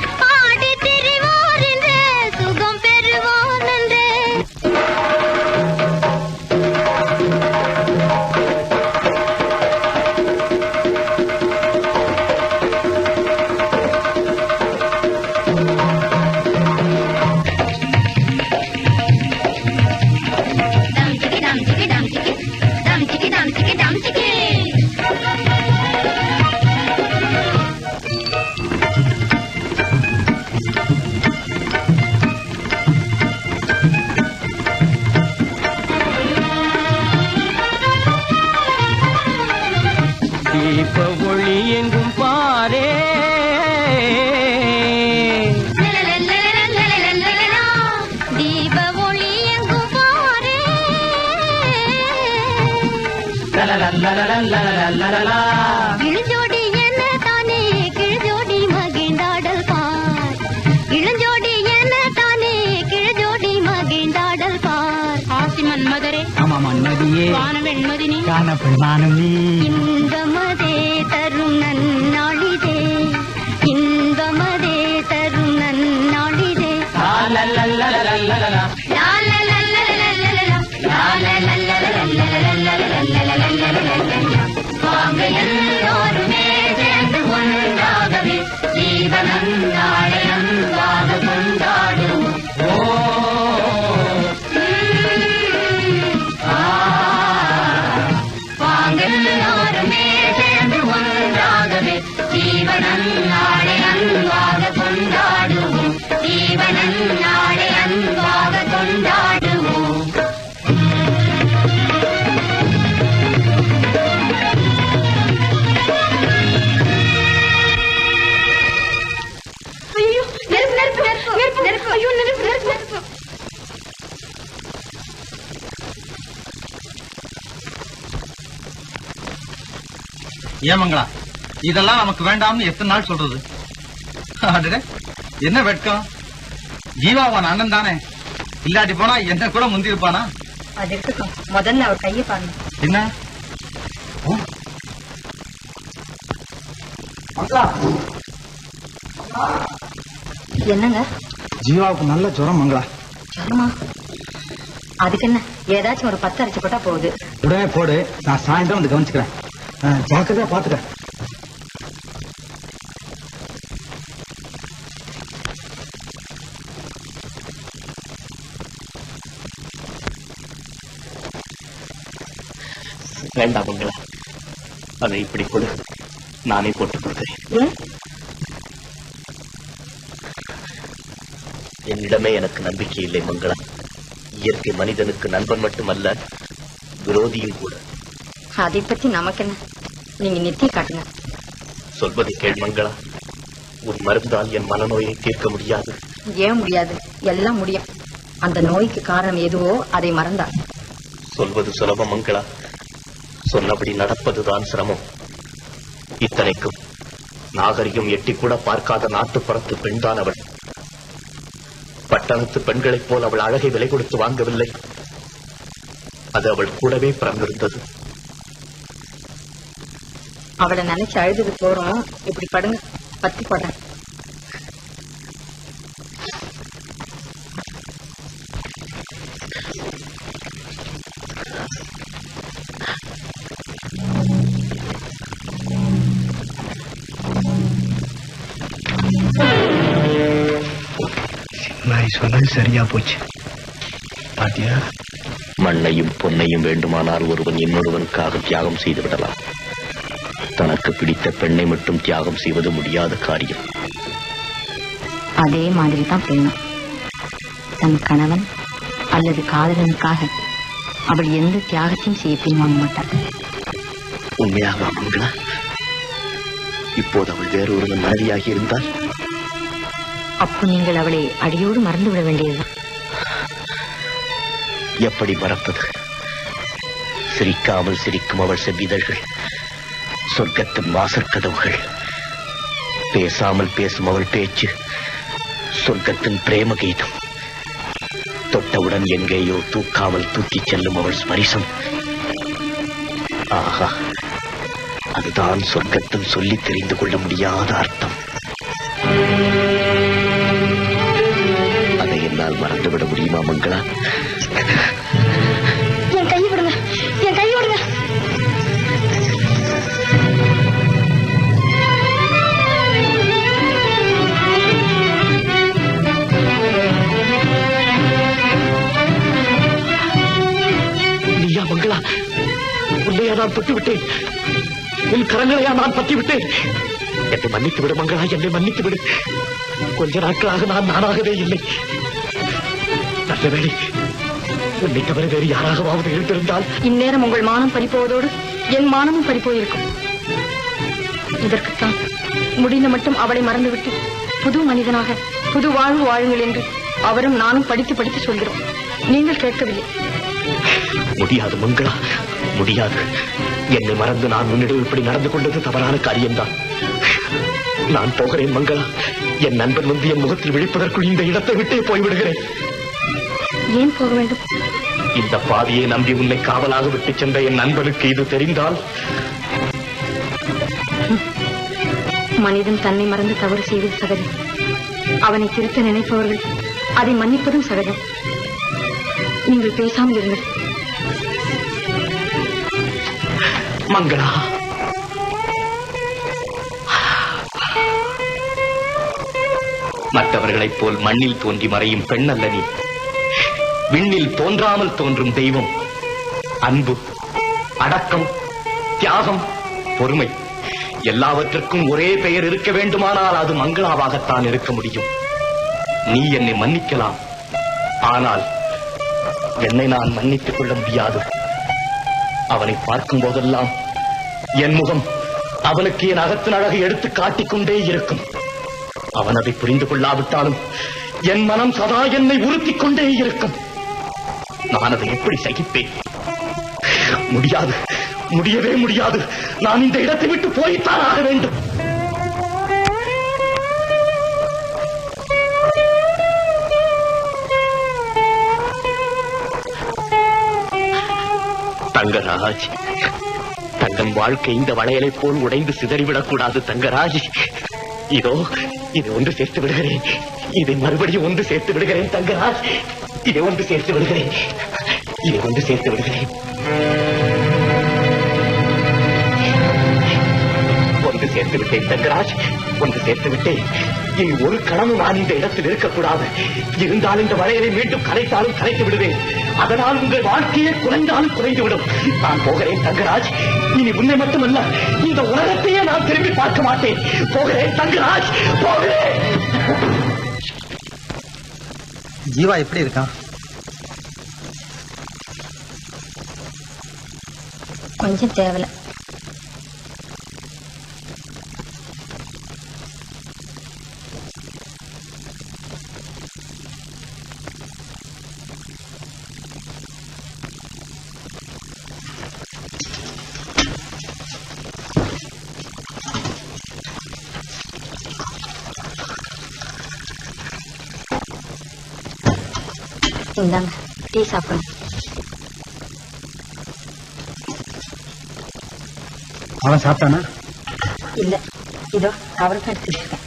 இளஞ்சோடி என்ன தானே கிழஜோடி மகிழ்ந்தாடல் பார். இளஞ்சோடி என்ன தானே கிழஜோடி மகிழ்ந்தாடல் பார். ஆசி மன்மதரே ஆமா மன்மதியே வான வெண்மதினி காண பெருமானம் நீ இன்பமதே தரும் நன்னாளிதே. இன்பமதே தரும் நன்னாளிதே. எல்லோருமே சேர்ந்து ஒன்றாகவே ஜீவனம் நாளையம் வாக கொண்டாடுவோம். எல்லோருமே சேர்ந்து ஒன்றாகவே ஜீவனம் நாளையம் வாக கொண்டாடுவோம். ஜீவனம் நாளையம் வாக கொண்டாடுவோம். ஏமங்களா இதெல்லாம் நமக்கு வேண்டாம்னு எத்தனை நாள் சொல்றது? என்ன வெட்கம்? ஜீவாவான் அண்ணன் தானே, இல்லாட்டி போனா என்ன கூட முந்தி இருப்பானா? அது இருக்கட்டும், முதல்ல அவர் கையை பாருங்க. என்ன என்னங்க? ஜீவாவுக்கு நல்ல ஜுரம் மங்களா. ஜுரமா? அதுக்கு என்ன, ஏதாச்சும் ஒரு 10 அரைச்சு போட்டா போகுது. உடனே போடு, நான் சாயந்தரம் வந்து கவனிச்சுக்கிறேன். ஜாக்கிரதையா பாத்துக்க. வேண்டாம் மங்களா, அதை இப்படி கொடு, நானே போட்டுக் கொடுக்கிறேன். என்னிடமே எனக்கு நம்பிக்கை இல்லை மங்களா. இயற்கை மனிதனுக்கு நண்பன் மட்டுமல்ல, விரோதியும் கூட. அதை பத்தி நமக்கு என்ன, நீங்க நிறுத்தி காட்டுங்க. சொல்வதை கேள் மங்களா, உன் மருந்தால் என் மனநோயை தீர்க்க முடியாது. ஏன் முடியாது? எல்லாம் முடியும். அந்த நோய்க்கு காரணம் எதுவோ அதை மறந்தார். சொல்வது சுலபம் மங்களா, சொன்னபடி நடப்பதுதான் சிரமம். இத்தனைக்கும் நாகரிகம் எட்டி கூட பார்க்காத நாட்டுப்புறத்து பெண்தான் அவள். பட்டணத்து பெண்களைப் போல் அவள் அழகை விலை கொடுத்து வாங்கவில்லை. அது அவள் கூடவே பிறந்திருந்தது. அவளை நினைச்சு அழுதுது போறோம். இப்படி படுங்க, பத்தி போடுறேன். நான் சொன்னது சரியா போச்சு பாத்தியா? மண்ணையும் பொன்னையும் வேண்டுமானால் ஒருவன் இன்னொருவனுக்காக தியாகம் செய்து விடலாம். தனக்கு பிடித்த பெண்ணை மட்டும் தியாகம் செய்வது முடியாத காரியம். அதே மாதிரி தான் பெண்ணும். தன் கணவன் அல்லது காதலனுக்காக அவள் எந்த தியாகத்தையும் செய்ய பின்வாங்க மாட்டாள். உண்மையாக மங்களா, இப்போது அவள் வேறொருவன் மனைவியாகி இருந்தால் அப்போ நீங்கள் அவளை அடியோடு மறந்து விட வேண்டியதுதான். எப்படி மறப்பது? சிரிக்காமல் சிரிக்கும் அவள் செவ்விதழ்கள், சொர்க்கத்தின் வாசற்கதவுகள். பேசாமல் பேசும் அவள் பேச்சு, சொர்க்கத்தின் பிரேம கீதம். தொட்டவுடன் எங்கேயோ தூக்காமல் தூக்கிச் செல்லும் அவள் ஸ்பரிசம். ஆஹா, அதுதான் சொர்க்கத்தின் சொல்லி தெரிந்து கொள்ள முடியாத அர்த்தம். அதை என்னால் மறந்துவிட முடியுமா மங்களா? என் கையை விடுங்க, என் கையை விடுங்க. நீயா மங்களா? உன்னையா நான் தொட்டு விட்டேன்? உன் கரங்களையா நான் பற்றி விட்டேன்? என்னை மன்னித்து விடு மங்களா, என்னை மன்னித்து விடு. கொஞ்ச நாட்களாக நான் நானாகவே இல்லை. நல்ல வேளை, உன்னை தவிர வேறு யாராகவாவது இருந்திருந்தால் இந்நேரம் உங்கள் மானம் பறிப்போவதோடு என் மானமும் பறிப்போயிருக்கும். இதற்குத்தான் முடிந்த மட்டும் அவளை மறந்துவிட்டு புது மனிதனாக புது வாழ்வு வாழுங்கள் என்று அவரும் நானும் படித்து படித்து சொல்கிறோம். நீங்கள் கேட்கவில்லை. முடியாது மங்களா, முடியாது. என்னை மறந்து நான் உன்னிடம் இப்படி நடந்து கொண்டது தவறான காரியம்தான். நான் போகிறேன் மங்களா. என் நண்பன் வந்து என் முகத்தில் விழிப்பதற்குள் இந்த இடத்தை விட்டே போய்விடுகிறேன். ஏன் போக வேண்டும்? இந்த பாவியை நம்பி உன்னை காவலாக விட்டு சென்ற என் நண்பனுக்கு இது தெரிந்தால்... மனிதன் தன்னை மறந்து தவறு செய்வது சகஜம். அவனை திருத்த நினைப்பவர்கள் அதை மன்னிப்பதும் சகஜம். நீங்கள் பேசாமல் இருங்கள். மங்களா, மற்றவர்களைப் போல் மண்ணில் தோன்றி மறையும் பெண் அல்ல நீ. விண்ணில் தோன்றாமல் தோன்றும் தெய்வம். அன்பு, அடக்கம், தியாகம், பொறுமை எல்லாவற்றுக்கும் ஒரே பெயர் இருக்க வேண்டுமானால் அது மங்களாவாகத்தான் இருக்க முடியும். நீ என்னை மன்னிக்கலாம், ஆனால் என்னை நான் மன்னித்துக் கொள்ள முடியாது. அவனை பார்க்கும் போதெல்லாம் என் முகம் அவனுக்கு என் அகத்தின் அழகை எடுத்து காட்டிக்கொண்டே இருக்கும். அவன் அதை புரிந்து கொள்ளாவிட்டாலும் என் மனம் சதா என்னை உறுத்திக் கொண்டே இருக்கும். நான் அதை எப்படி சகிப்பேன்? முடியாது, முடியவே முடியாது. நான் இந்த இடத்தை விட்டு போய்த்தான் ஆக வேண்டும். தங்கராஜ், தங்கன் வாழ்க்கை இந்த வளையலை போல் உடைந்து சிதறிவிடக் கூடாது. தங்கராஜ், இதோ இதை ஒன்று சேர்த்து விடுகிறேன். இதை மறுபடியும் ஒன்று சேர்த்து விடுகிறேன். தங்கராஜ், இதை ஒன்று சேர்த்து விடுகிறேன். இதை ஒன்று சேர்த்து விடுகிறேன். ஒன்று சேர்த்து விட்டேன் தங்கராஜ், ஒன்று சேர்த்து விட்டேன். இனி ஒரு கணமும் நான் இந்த இடத்தில் இருக்கக்கூடாது. இருந்தால் இந்த வளையலை மீண்டும் கலைத்தாலும் கலைத்து விடுவேன். அதனால் உங்கள் வாழ்க்கையே குறைந்தாலும் குறைந்துவிடும். நான் போகிறேன் தங்கராஜ். இனி உன்னை மட்டுமல்ல, இந்த உலகத்தையே நான் திரும்பி பார்க்க மாட்டேன். போகிறேன் தங்கராஜ், போகிறேன். ஜீவா எப்படி இருக்கான்? கொஞ்சம் தேவலை. இந்தாங்க, டீ சாப்பிடுங்க. அவன் சாப்பிட்டானா? இல்ல, இதோ அவருக்கு எடுத்துட்டு இருக்கேன்.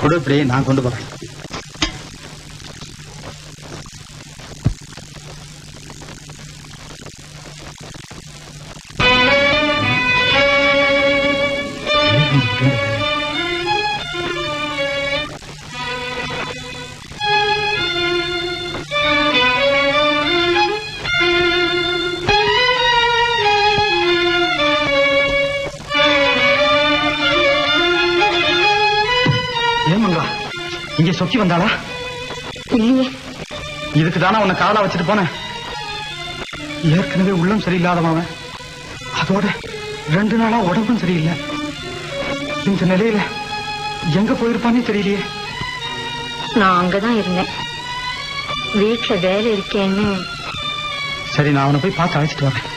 கொடு, இப்படி நான் கொண்டு போறேன். இங்க சொக்கி வந்தாளா? இல்லையே. இதுக்கு தானே உன்னை காலா வச்சுட்டு போனேன். ஏற்கனவே உள்ளம் சரியில்லாதவன், அதோட 2 நாளா உடம்பும் சரியில்லை. இந்த நிலையில எங்க போயிருப்பானே தெரியலையே. நான் அங்கதான் இருந்தேன், வீட்டுல வேலை இருக்கேன்னு. சரி, நான் அவனை போய் பார்த்து அழைச்சிட்டு வரேன்.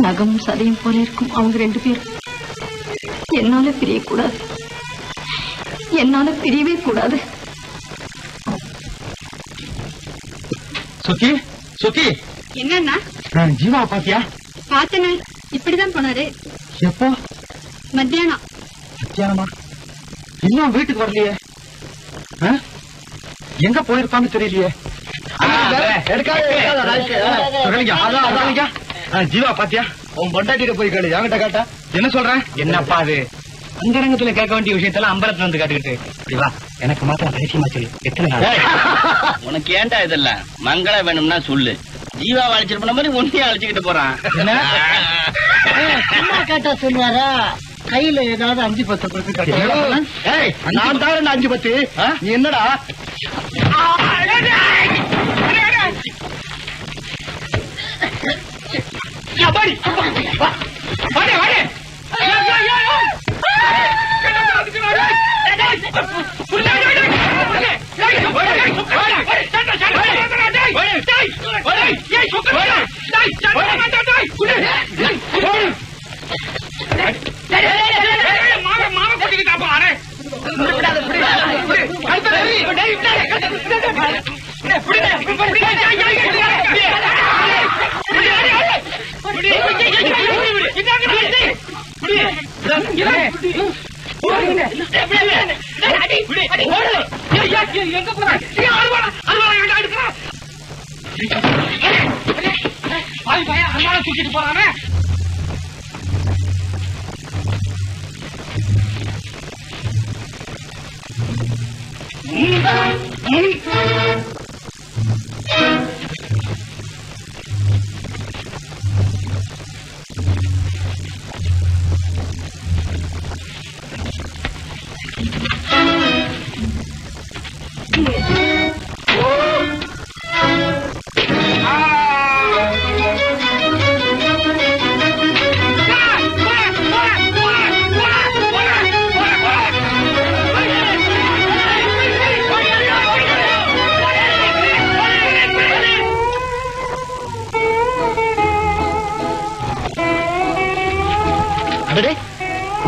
நகமும் சதையும் போல இருக்கும் அவங்க 2 பேரும். என்னால பிரியக்கூடாது, என்னால பிரியவே கூடாது. சுக்கி, சுக்கி, என்னன்னா? ஜீவா பாத்தியா? பார்த்தன, இப்படிதான் போனாரு. எப்போ? மத்தியானம். மத்தியானமா? இன்னும் வீட்டுக்கு வரலையே. எங்க போயிருப்பான்னு தெரியலையே. ஜீவா பாத்தியா? உன் பொண்டாட்டிட்ட போய் கேளு, என்கிட்ட கேட்டா என்ன சொல்றேன்? என்னப்பா அது அந்தரங்கத்துல கேட்க வேண்டிய விஷயத்தெல்லாம் அம்பலத்துல வந்து கேட்டுக்கிட்டு வா. எனக்கு மாத்திரம் ரகசியமா சொல்லு. எத்தனை நாள்? உனக்கு ஏன்டா இதெல்லாம்? மங்களா வேணும்னா சொல்லு. ஜீவா அழைச்சிட்டு போன மாதிரி ஒன்னையே அழைச்சிக்கிட்டு போறான். கேட்டா சொல்லுவாரா? கையில ஏதாவது 5-10 கொடுத்து நான் தான் 5-10. நீ என்னடா? தூக்கிட்டு போறானே.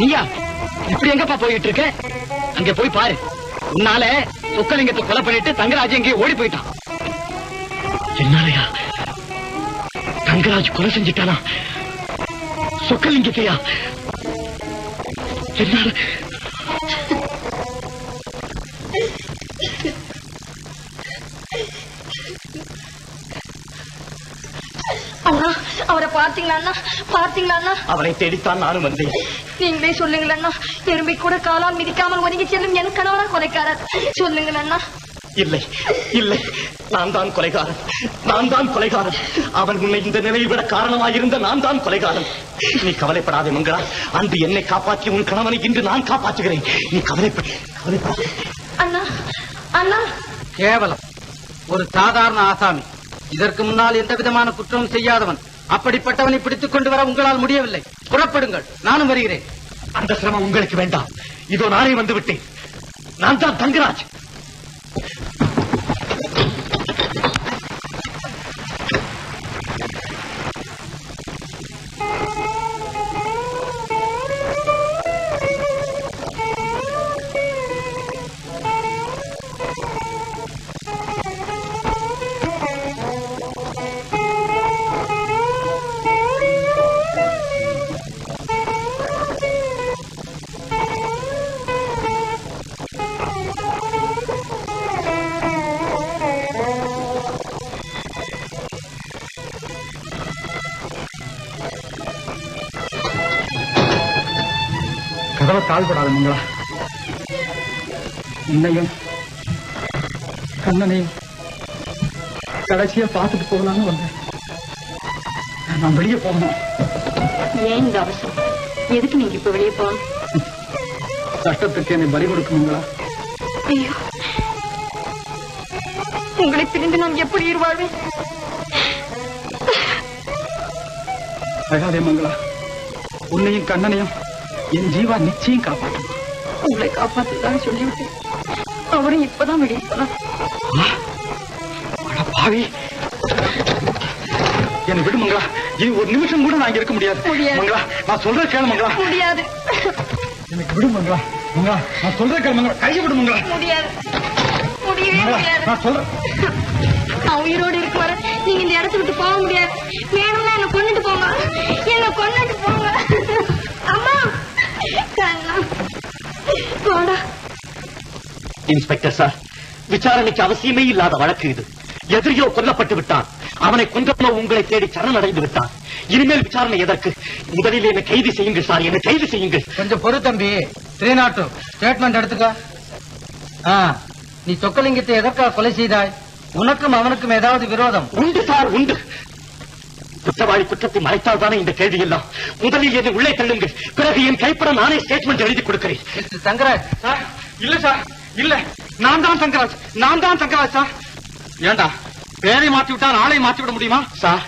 நீயா இப்படி எங்கப்பா போயிட்டு இருக்க? அங்க போய் பாரு. உன்னால சொக்கலிங்கத்தை கொலை பண்ணிட்டு தங்கராஜ் எங்கே ஓடி போயிட்டான். என்னாலயா? தங்கராஜ் கொலை செஞ்சிட்டானா? சொக்கலிங்கத்தையா? என்னால அண்ணா, அவரை பார்த்தீங்களா? பார்த்தீங்களா? அவரை தேடித்தான் நானும் வந்தேன். நீங்களே சொல்லுங்களா, எறும்பை கூட காலால் மிதிக்காமல் ஒதுங்கி செல்லும் என் கணவரா கொலைக்காரர்? சொல்லுங்களா. இல்லை இல்லை, நான் தான் கொலைகாரன், நான் தான் கொலைகாரன். அவன் உன்னை இந்த நிலையில் விட காரணமாயிருந்த நான் தான் கொலைகாரன். நீ கவலைப்படாதே மங்களா. அன்று என்னை காப்பாற்றி உன் கணவனை இன்று நான் காப்பாற்றுகிறேன். நீ கவலைப்பட. அண்ணா அண்ணா, கேவலம் ஒரு சாதாரண ஆசாமி. இதற்கு முன்னால் எந்த விதமான குற்றமும் செய்யாதவன். அப்படிப்பட்டவனை பிடித்துக் கொண்டு வர உங்களால் முடியவில்லை. புறப்படுங்கள், நானும் வருகிறேன். அந்த சிரமம் உங்களுக்கு வேண்டாம். இதோ நானே வந்து விட்டேன். நான் தான் தங்கராஜ். கதவை தாழ்படாது மங்களா. இன்னையும் கண்ணனையும் கடைசியா பார்த்துட்டு போகலான்னு வந்தேன். நான் வெளியே போகணும். ஏன் இந்த அவசரம்? எதுக்கு நீங்க இப்ப வெளியே போகணும்? சட்டத்துக்கு என்னை பலி கொடுக்கணுங்களா? ஐயோ, உங்களை பிரிந்து நான் எப்படி இருவாழ்வேன்? அழகாதே மங்களா. உன்னையும் கண்ணனையும் என் ஜீவா நிச்சயம் காப்பாற்றும். உங்களை காப்பாற்றுதான் சொல்லிவிட்டேன். அவரும் இப்பதான் வெளியே போனார். பாவி, என்னை விடு மங்களா. இனி ஒரு நிமிஷம் கூட நான் இங்க இருக்க முடியாது. மங்களா, நான் சொல்ற கேளு மங்களா. முடியாது. எனக்கு விடு மங்களா. மங்களா, நான் சொல்ற கேளு மங்களா. கையை விடு மங்களா. முடியாது, முடியவே முடியாது. நான் சொல்றேன். நான் உயிரோடு இருக்கு வர நீங்க இந்த இடத்த விட்டு போக முடியாது. வேணும்னா என்ன கொண்டுட்டு போங்க, என்ன கொண்டுட்டு போங்க. அம்மா, போடா. இன்ஸ்பெக்டர் சார், விசாரணைக்கு அவசியமே இல்லாத வழக்கு இது. எதிரியோ கொல்லப்பட்டு விட்டான். அவனை கொன்றவனோ உங்களை தேடி சரணடைந்து விட்டான். இனிமேல் விசாரணை எதற்கு? முதலில் என்னை கைது செய்யுங்கள் சார், என்னை கைது செய்யுங்கள். கொஞ்சம் பொறு தம்பி. 302 ஸ்டேட்மெண்ட் எடுத்துக்க. நீ சொக்கலிங்கத்தை எதற்காக கொலை செய்தாய்? உனக்கும் அவனுக்கும் ஏதாவது விரோதம்? உண்டு சார், உண்டு. குற்றவாளி குற்றத்தை மறைத்தால் தானே இந்த கேள்வி எல்லாம். முதலில் என்னை உள்ளே தள்ளுங்கள், பிறகு என் கைப்பட நானே ஸ்டேட்மெண்ட் எழுதி கொடுக்கிறேன். தங்கராஜ் சார், இல்ல சார், இல்ல. நான் தான் தங்கராஜ், நான் தான் தங்கராஜ் சார். ஏண்டா பேரை மாற்றி விட்டா ஆளை மாற்றி விட முடியுமா? சார்,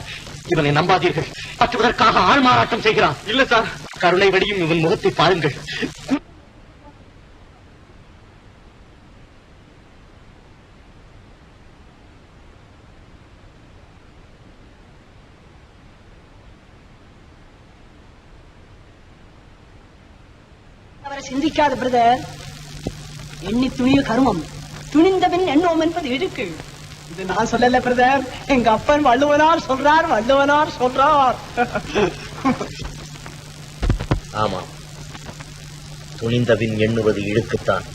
இவனை நம்பாதீர்கள். பற்றுவதற்காக ஆள் மாறாட்டம் செய்கிறான். இல்ல சார், கருணை வடியும் இவன் முகத்தை பாருங்கள். அவரை சிந்திக்காத பிரதர். எண்ணி துணிய கருமம், துணிந்தபின் எண்ணோம் என்பது இருக்கு. இது நான் சொல்லல பிரதர், எங்க அப்பன் வள்ளுவனார் சொல்றார், வள்ளுவனார் சொல்றார். ஆமா, துணிந்தபின் எண்ணுவது இழுக்குத்தான்.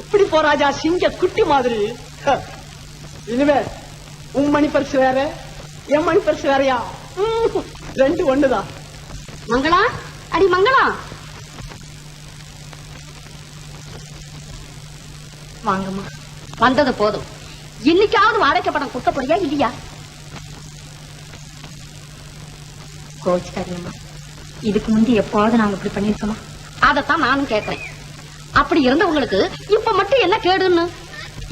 அப்படி போராஜா, சிங்க குட்டி மாதிரி. இனிமே உன் மணி பரிசு வேற, என் மணி பரிசு வேறையா? ரெண்டு ஒண்ணுதான். மங்களா, அடி மங்களா, வாங்கம்மா. வந்தது போதும். இன்னைக்காவது வாடகை படம் கொடுக்க போறியா இல்லையா? கோச்சுக்காரியம்மா, இதுக்கு முந்தி எப்போது நாங்க இப்படி பண்ணிருக்கோமா? அதத்தான் நானும் கேட்கிறேன். அப்படி இருந்தவங்களுக்கு இப்ப மட்டும் என்ன கேடுன்னு?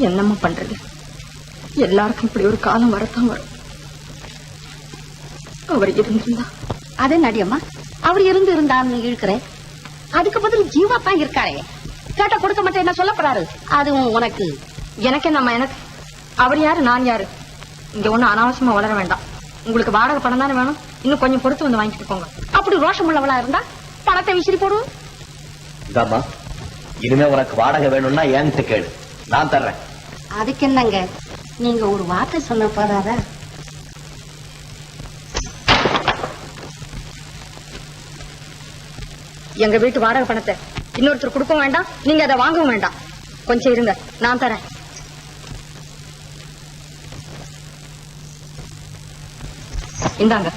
என்னம்மா பண்றது? எல்லாருக்கும் இப்படி ஒரு காலம் வரத்தான் வரும். அவர் இருந்திருந்தா. அதே நடியம்மா, அவர் இருந்தான்னு இழுக்கிறேன். அதுக்கு பதில் ஜீவா தான் இருக்காரே. கேட்ட கொடுக்க மாட்டேன் என்ன சொல்லப்படாரு? அதுவும் உனக்கு. எனக்கு என்னம்மா, எனக்கு அவர் யாரு, நான் யாரு? இங்க ஒண்ணு அனாவசியமா வளர வேண்டாம். உங்களுக்கு வாடகை பணம் தானே வேணும், இன்னும் கொஞ்சம் பொறுத்து வந்து வாங்கிட்டு போங்க. அப்படி ரோஷம் உள்ளவளா இருந்தா பணத்தை விசிறி போடுவோம். இதாம்மா, இனிமே உனக்கு வாடகை வேணும்னா என்கிட்ட கேளு, நான் தர்றேன். அதுக்கு என்னங்க, நீங்க ஒரு வார்த்தை சொன்ன போதாதா? எங்க வீட்டு வாடகை பணத்தை இன்னொருத்தர் கொடுக்கவும் வேண்டாம், நீங்க அதை வாங்கவும் வேண்டாம். கொஞ்சம் இருங்க, நான் தரேன். இந்தாங்க.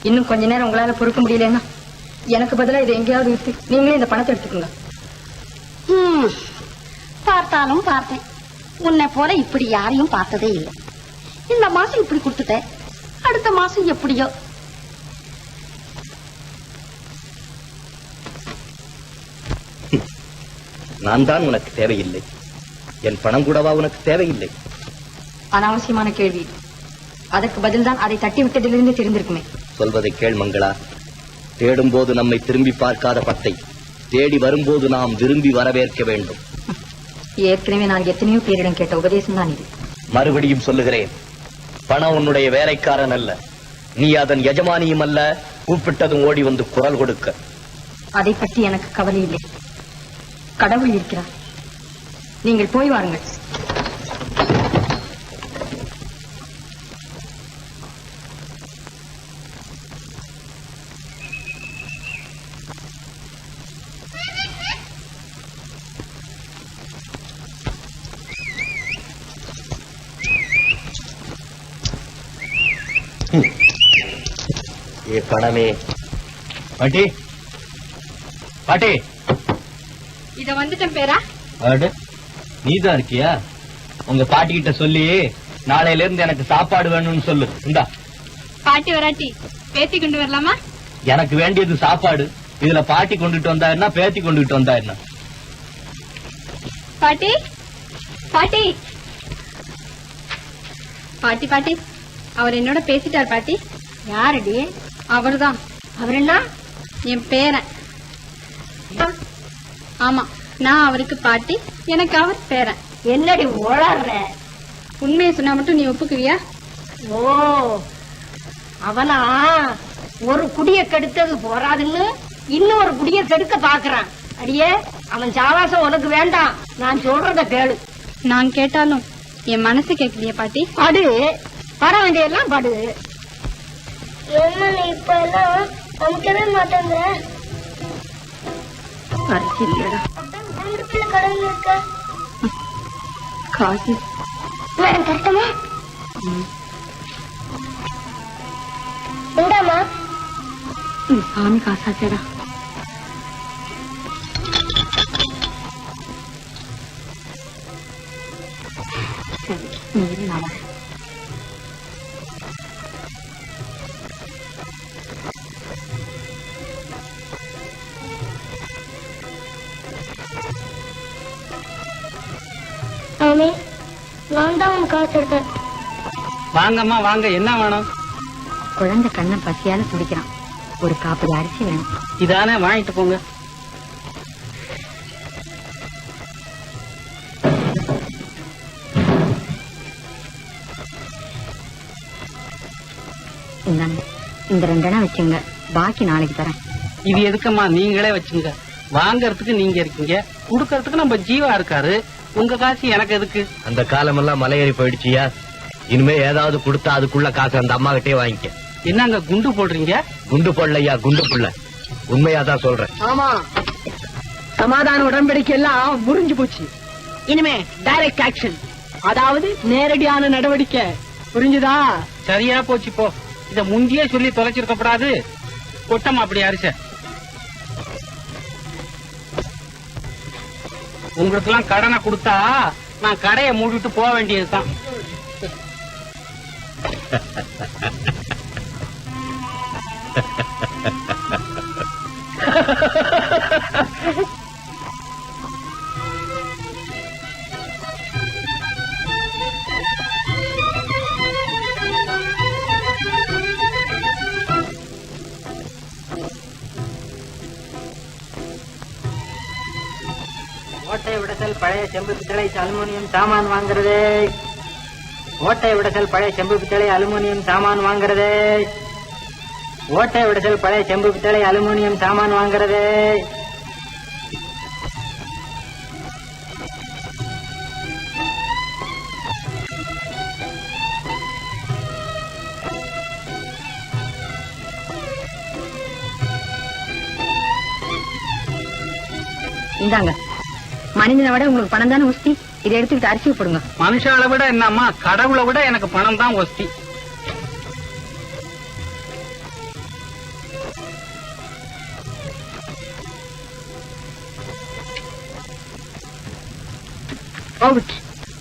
இன்னும் கொஞ்ச நேரம் உங்களால பொறுக்க முடியலன்னா எனக்கு பதிலா இதை எங்கேயாவது விட்டு நீங்களே இந்த பணத்தை எடுத்துக்கோங்க. பார்த்தாலும் பார்த்தேன், உன்னை போல இப்படி யாரையும் பார்த்ததே இல்லை. இந்த மாசம் இப்படி கொடுத்துட்டேன், அடுத்த மாசம் எப்படியோ. நான் தான் உனக்கு தேவையில்லை, என் பணம் கூடவா உனக்கு தேவையில்லை? அனாவசியமான கேள்வி. அதற்கு பதில் தான் அதை தட்டி விட்டதிலிருந்து தெரிந்திருக்குமே. சொல்வதை கேள் மங்களா. தேடும் போது நம்மை திரும்பி பார்க்காத பத்தை தேடி வரும்போது நாம் விரும்பி வரவேற்க வேண்டும். ஏற்கனவே நான் எத்தனையோ பேரிடம் கேட்ட உபதேசம் தான் இது. மறுபடியும் சொல்லுகிறேன், பணம் உன்னுடைய வேலைக்காரன் அல்ல, நீ அதன் எஜமானியும் அல்ல. கூப்பிட்டதும் ஓடி வந்து குரல் கொடுக்க. அதை பற்றி எனக்கு கவலை இல்லை. கடவுள் இருக்கிறார். நீங்கள் போய் வாருங்கள். ஏ பணமே. பாட்டி, பாட்டி, இத வந்துட்டேன் பேரா. நீதான் இருக்கியா? உங்க பாட்டி கிட்ட சொல்லி நாளையில இருந்து எனக்கு சாப்பாடு வேணும்னு சொல்லு. இந்தா. பாட்டி வராட்டி பேத்தி கொண்டு வரலாமா? எனக்கு வேண்டியது சாப்பாடு. இதுல பாட்டி கொண்டுட்டு வந்தா என்ன, பேத்தி கொண்டுட்டு வந்தா என்ன? பாட்டி, பாட்டி, பாட்டி, பாட்டி, அவர் என்னோட பேசிட்டார் பாட்டி. யாரடி? அவர்தான். அவர் என்ன? என் பேரன். ஆமா, நான் அவருக்கு பாட்டி, எனக்கு அவர் பேரன். என்னடி ஓடாடுற? உண்மையை சொன்னா மட்டும் நீ ஒப்புக்குவியா? ஓ, அவனா ஒரு குடிய கெடுத்தது போராதுன்னு இன்னொரு குடிய கெடுக்க பாக்குறான். அடியே, அவன் சாவாசம் உனக்கு வேண்டாம். நான் சொல்றத கேளு. நான் கேட்டாலும் என் மனசு கேட்கலையே பாட்டி. படு, பட வேண்டியெல்லாம் படு. இப்ப எல்லாம் சமைக்கவே மாட்டேங்க. அரிசி இல்லடா, கடவுள் இருக்க காசு கஷ்டமா உண்டாமா? சாமி காசாச்சடா. சரி, நீ நான் நான் தான் காசு எடுத்தேன். வாங்கம்மா வாங்க, என்ன வேணும்? குழந்தை கண்ணை பசியால துடிக்கிறான், ஒரு காப்படி அரிசி வேணும். இதானே, வாங்கிட்டு போங்க. இந்தாங்க, இந்த 2 அணா வச்சுங்க, பாக்கி நாளைக்கு தரேன். இது எதுக்கம்மா, நீங்களே வச்சுங்க. வாங்கறதுக்கு நீங்க இருக்கீங்க, குடுக்கறதுக்கு நம்ம ஜீவா இருக்காரு. உங்க காசு எனக்கு எதுக்கு? அந்த காலம் எல்லாம் மலையேறி போயிடுச்சியா? இனிமே ஏதாவது கொடுத்தா அதுக்குள்ள காசு அந்த அம்மா கிட்டே வாங்கிக்க. என்னங்க குண்டு போடுறீங்க? குண்டு போடலையா, குண்டு புள்ள. உண்மையாதான் சொல்றேன். ஆமா, சமாதான உடன்படிக்கை எல்லாம் முறிஞ்சு போச்சு. இனிமே டைரக்ட் ஆக்ஷன், அதாவது நேரடியான நடவடிக்கை. புரிஞ்சுதா? சரியா போச்சு போ. இத முந்தியே சொல்லி தொலைச்சிருக்கப்படாது. கொட்டம் அப்படி அரிச. உங்களுக்கு எல்லாம் கடனை கொடுத்தா நான் கடையை மூடிட்டு போக வேண்டியதுதான். ஓட்டை விடசல் பழைய செம்பு பித்தளை அலுமினியம் சாமான் வாங்குறது. ஓட்டை விடசல் பழைய செம்பு பித்தளை அலுமினியம் சாமான் வாங்குறது. ஓட்டை விடசல் பழைய செம்பு பித்தளை அலுமினியம் சாமான் வாங்குறது. இந்தாங்க, மனிதனை விட உங்களுக்கு பணம் தானே உஸ்தி, இதை எடுத்துக்கிட்டு அரிசி போடுங்க. மனுஷால விட என்னம்மா, கடவுளை விட எனக்கு பணம் தான் ஒஸ்தி.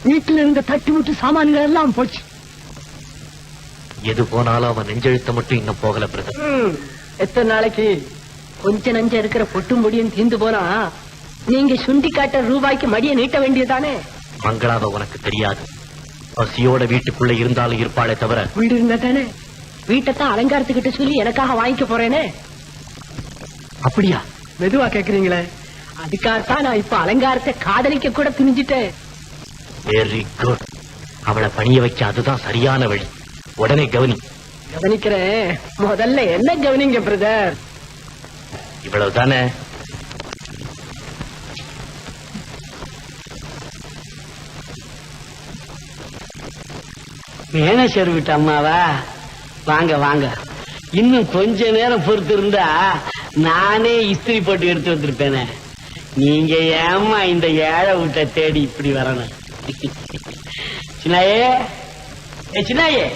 வீட்டுல இருந்த தட்டி விட்டு சாமான்கள் எல்லாம் போச்சு. எது போனாலும் அவன் நெஞ்செழுத்த மட்டும் இன்னும் போகல பிரதர். எத்தனை நாளைக்கு? கொஞ்ச நஞ்ச இருக்கிற பொட்டும் முடியும் தீர்ந்து போனா நீங்க சுண்டி காட்ட ரூபாய்க்கு மடியை நீட்ட வேண்டியதானே? மங்களாவ உனக்கு தெரியாது. பசியோட வீட்டுக்குள்ள இருந்தாலும் இருப்பாளே தவிர. வீடு இருந்தா தானே. வீட்டைத்தான் அலங்காரத்துக்கிட்ட சொல்லி எனக்காக வாங்கிக்க போறேனே. அப்படியா? மெதுவா கேக்குறீங்களே, அதுக்காகத்தான் நான் இப்ப அலங்காரத்தை காதலிக்க கூட துணிஞ்சிட்டேன். Very good. அவளை பணிய வைக்க அதுதான் சரியான வழி. உடனே கவனி. கவனிக்கிறேன். முதல்ல என்ன கவனிங்க பிரதர். இவ்வளவுதானே? மேனேஜர் வீட்டு அம்மாவா? வாங்க வாங்க. இன்னும் கொஞ்ச நேரம் பொறுத்து இருந்தா நானே இஸ்திரி போட்டு எடுத்து வந்திருப்பேனே. நீங்க ஏமா இந்த ஏழை வீட்டை தேடி இப்படி வரணும்? சின்னாயே, சின்னாயே,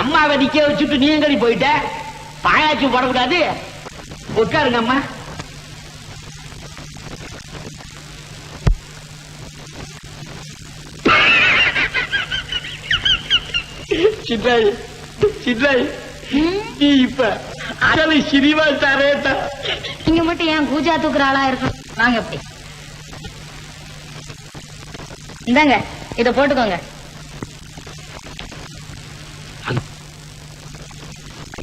அம்மாவை நிக்க வச்சுட்டு நீ எங்கடி போயிட்ட? பாயாச்சு போடக்கூடாது. உட்காருங்க அம்மா. சின்னாய், சின்னாய், நீ இப்ப அசலை சினிமா தரேட்டா. நீங்க மட்டும் ஏன் கூஜா தூக்குற ஆளா இருக்கும்? வாங்க அப்படி. இந்தாங்க, இத போட்டுக்கோங்க.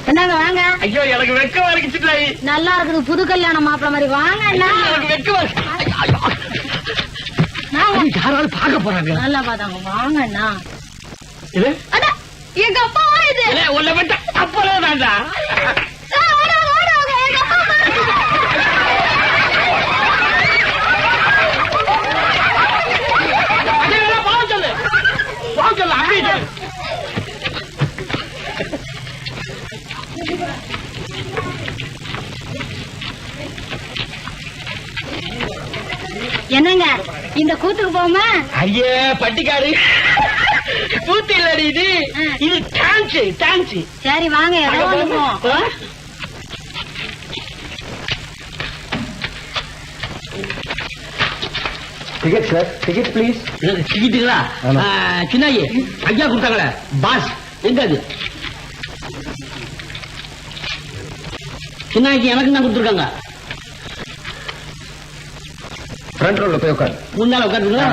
என்னங்க வாங்க. ஐயோ, எனக்கு வெக்கமா இருக்கு சின்னாய். நல்லா இருக்குது, புது கல்யாண மாப்பிள்ள மாதிரி. வாங்க. எனக்கு வெக்கமா யாராலும் பார்க்க போறாங்க. நல்லா பாத்தாங்க. வாங்கண்ணா. இது எங்க அப்பா இது உன்னை விட்டு அப்பளம் வேண்டா. என்னங்க இந்த கூத்துக்கு போமா? ஐயே பட்டிக்காடு கூத்து இல்லடி இது. இது டான்ஸ், டான்ஸ். சரி வாங்க, ஏதோ ஒண்ணு போ. Ticket sir, ticket please. டிக்கெட்டுங்களா? சின்னாயி ஐயா கொடுத்தாங்களே பாஸ், எங்க அது? சின்னாய்க்கு எனக்கு தான் கொடுத்துருக்காங்க. ஃப்ரண்ட் ரோல போய் உட்காரு. முன்னால உட்காருங்களா?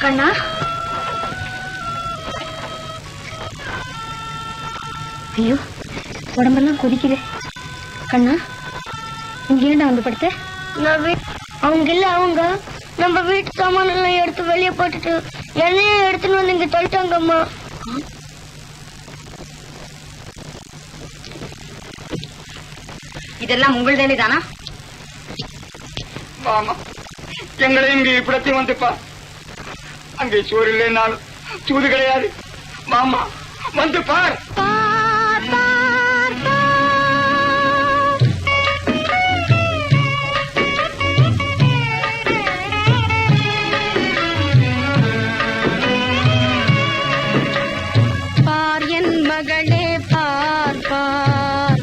கண்ணா, ஐயோ உடம்பெல்லாம் கொதிக்குது. கண்ணா, இங்க ஏண்டா வந்து படுத்த? அவங்க இல்ல, அவங்க நம்ம வீட்டு சாமான எல்லாம் எடுத்து வெளியே போட்டுட்டு என்னையும் எடுத்துன்னு வந்து இங்க தொலைட்டாங்கம்மா. இதெல்லாம் உங்களுதானே தானா? ஆமா, எங்களை இங்க இப்படத்தி வந்துப்பா. அங்கே சோறு இல்லைனாலும் சூது கிடையாது. மாமா வந்து பார். பார் என் மகளே, பார் பார்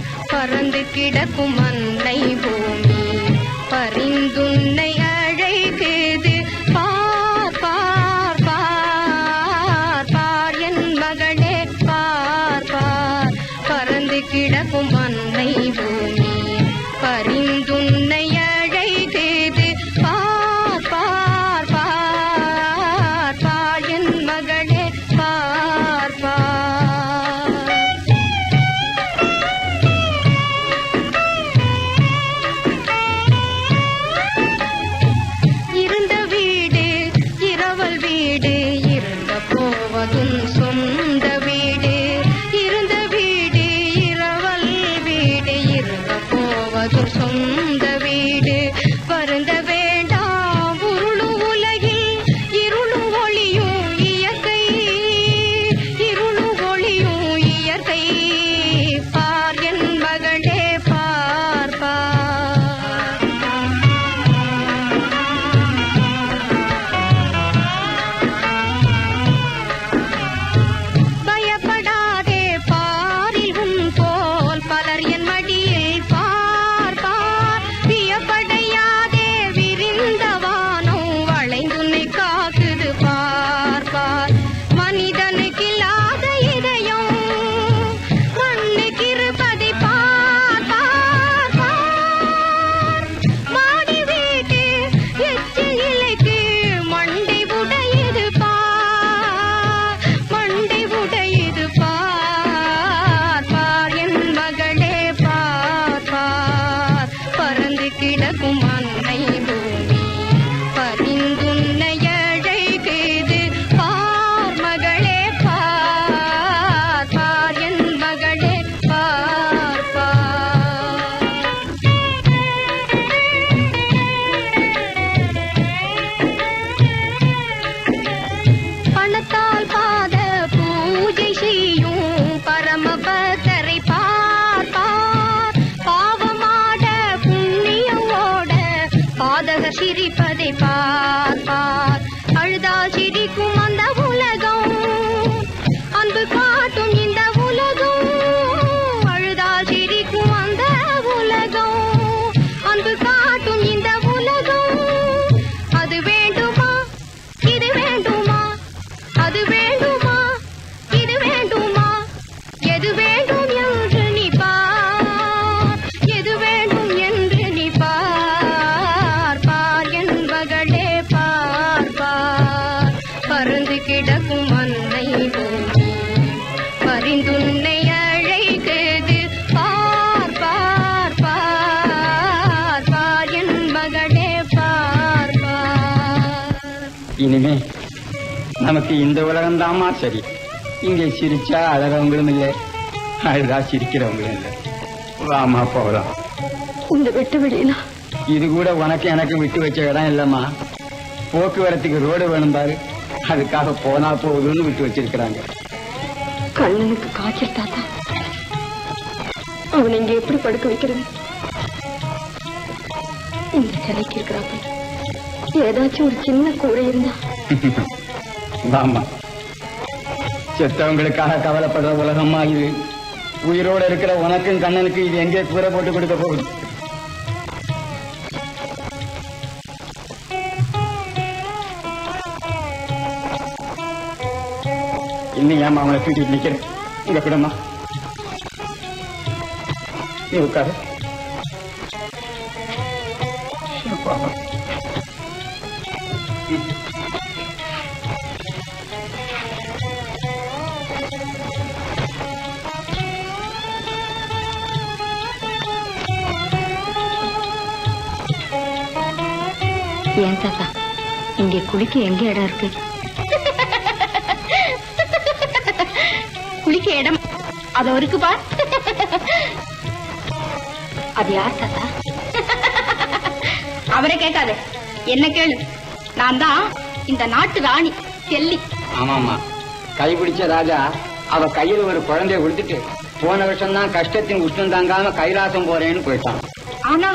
ஜாதகர் சிரிப்பதை பார் பார். அழுதால் சிரிக்கும் அந்த உலகம், அன்பு காட்டும் இந்த உலகம். அழுதால் சிரிக்கும் அந்த உலகம், அன்பு காட்டும் இந்த உலகம். அது வேண்டுமா இது வேண்டுமா, அது வேண்டுமா இது வேண்டுமா, எது வேண்டும் என்று நீ பார், எது வேண்டும் என்று நீ பார் பார் என் மகளே பார் பார். பருந்து கிடக்கும் அன்னை பூமி பரிந்துன்னை அழைக்குது பார் பார் பார் பார் என் மகளே பார் பார். இனிமே நமக்கு இந்த உலகம் தாமா சரி. இங்கே சிரிச்சா அழகவங்களும் இல்லை, அழுதா சிரிக்கிறவங்களும் இல்லை. வாமா போகலாம். இந்த வெட்டு வெளியில இது கூட உனக்கு எனக்கு விட்டு வச்ச இடம் இல்லம்மா. போக்குவரத்துக்கு ரோடு வேணும் பாரு, அதுக்காக போனா போகுதுன்னு விட்டு வச்சிருக்கிறாங்க. கண்ணனுக்கு காய்ச்சல் தாத்தா, அவன் இங்க எப்படி படுக்க வைக்கிறது? இந்த சிலைக்கு இருக்கிறாப்ப ஏதாச்சும் ஒரு சின்ன கூரை இருந்தா. வாமா, செத்தவங்களுக்காக கவலைப்படுற உலகமா இது. உயிரோட இருக்கிற உனக்கும் கண்ணனுக்கு இது எங்கே கூரை போட்டு கொடுக்க போகுது? இன்னும் ஏமா அவனை தூக்கிட்டு நிக்கிறேன்? இங்க கூடமா நீ உட்காரு. ஏன் தாத்தா, இங்கே குளிக்க எங்க இடம் இருக்கு? குளிக்க இடம் அது இருக்கு பார். அது யார் தாத்தா? அவரை கேட்காத, என்ன கேளு. நான் தான் இந்த நாட்டு ராணி செல்லி. ஆமாமா, கைபிடிச்ச ராஜா அவ கையில ஒரு குழந்தைய கொடுத்துட்டு போன வருஷம் தான் கஷ்டத்தின் உஷ்ணம் தாங்காம கைலாசம் போறேன்னு போயிட்டான். ஆனா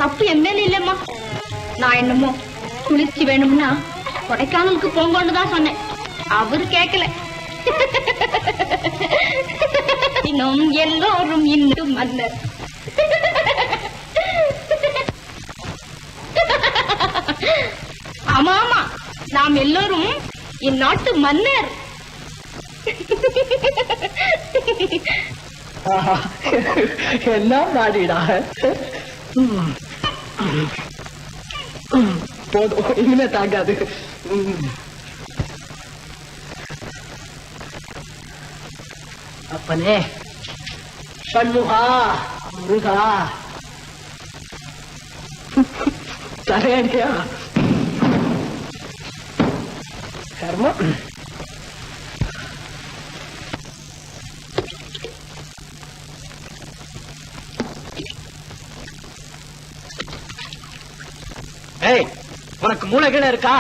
தப்பு என் மேல இல்லம்மா. நான் என்னமோ குளிர்ச்சி வேணும்னா கொடைக்கானலுக்கு போங்கன்னு தான் சொன்னேன். அவரு கேட்கல. இன்னும் எல்லோரும் இன்னும் மன்னர். ஆமா ஆமா, நாம் எல்லோரும் இந்நாட்டு மன்னர். எல்லாம் நாடிடா. போதும், இனிமே தாங்காது. அப்பனே சண்முகா, முருகா, தரையடியா கர்மம். ஏய், உனக்கு மூளைகள இருக்கா?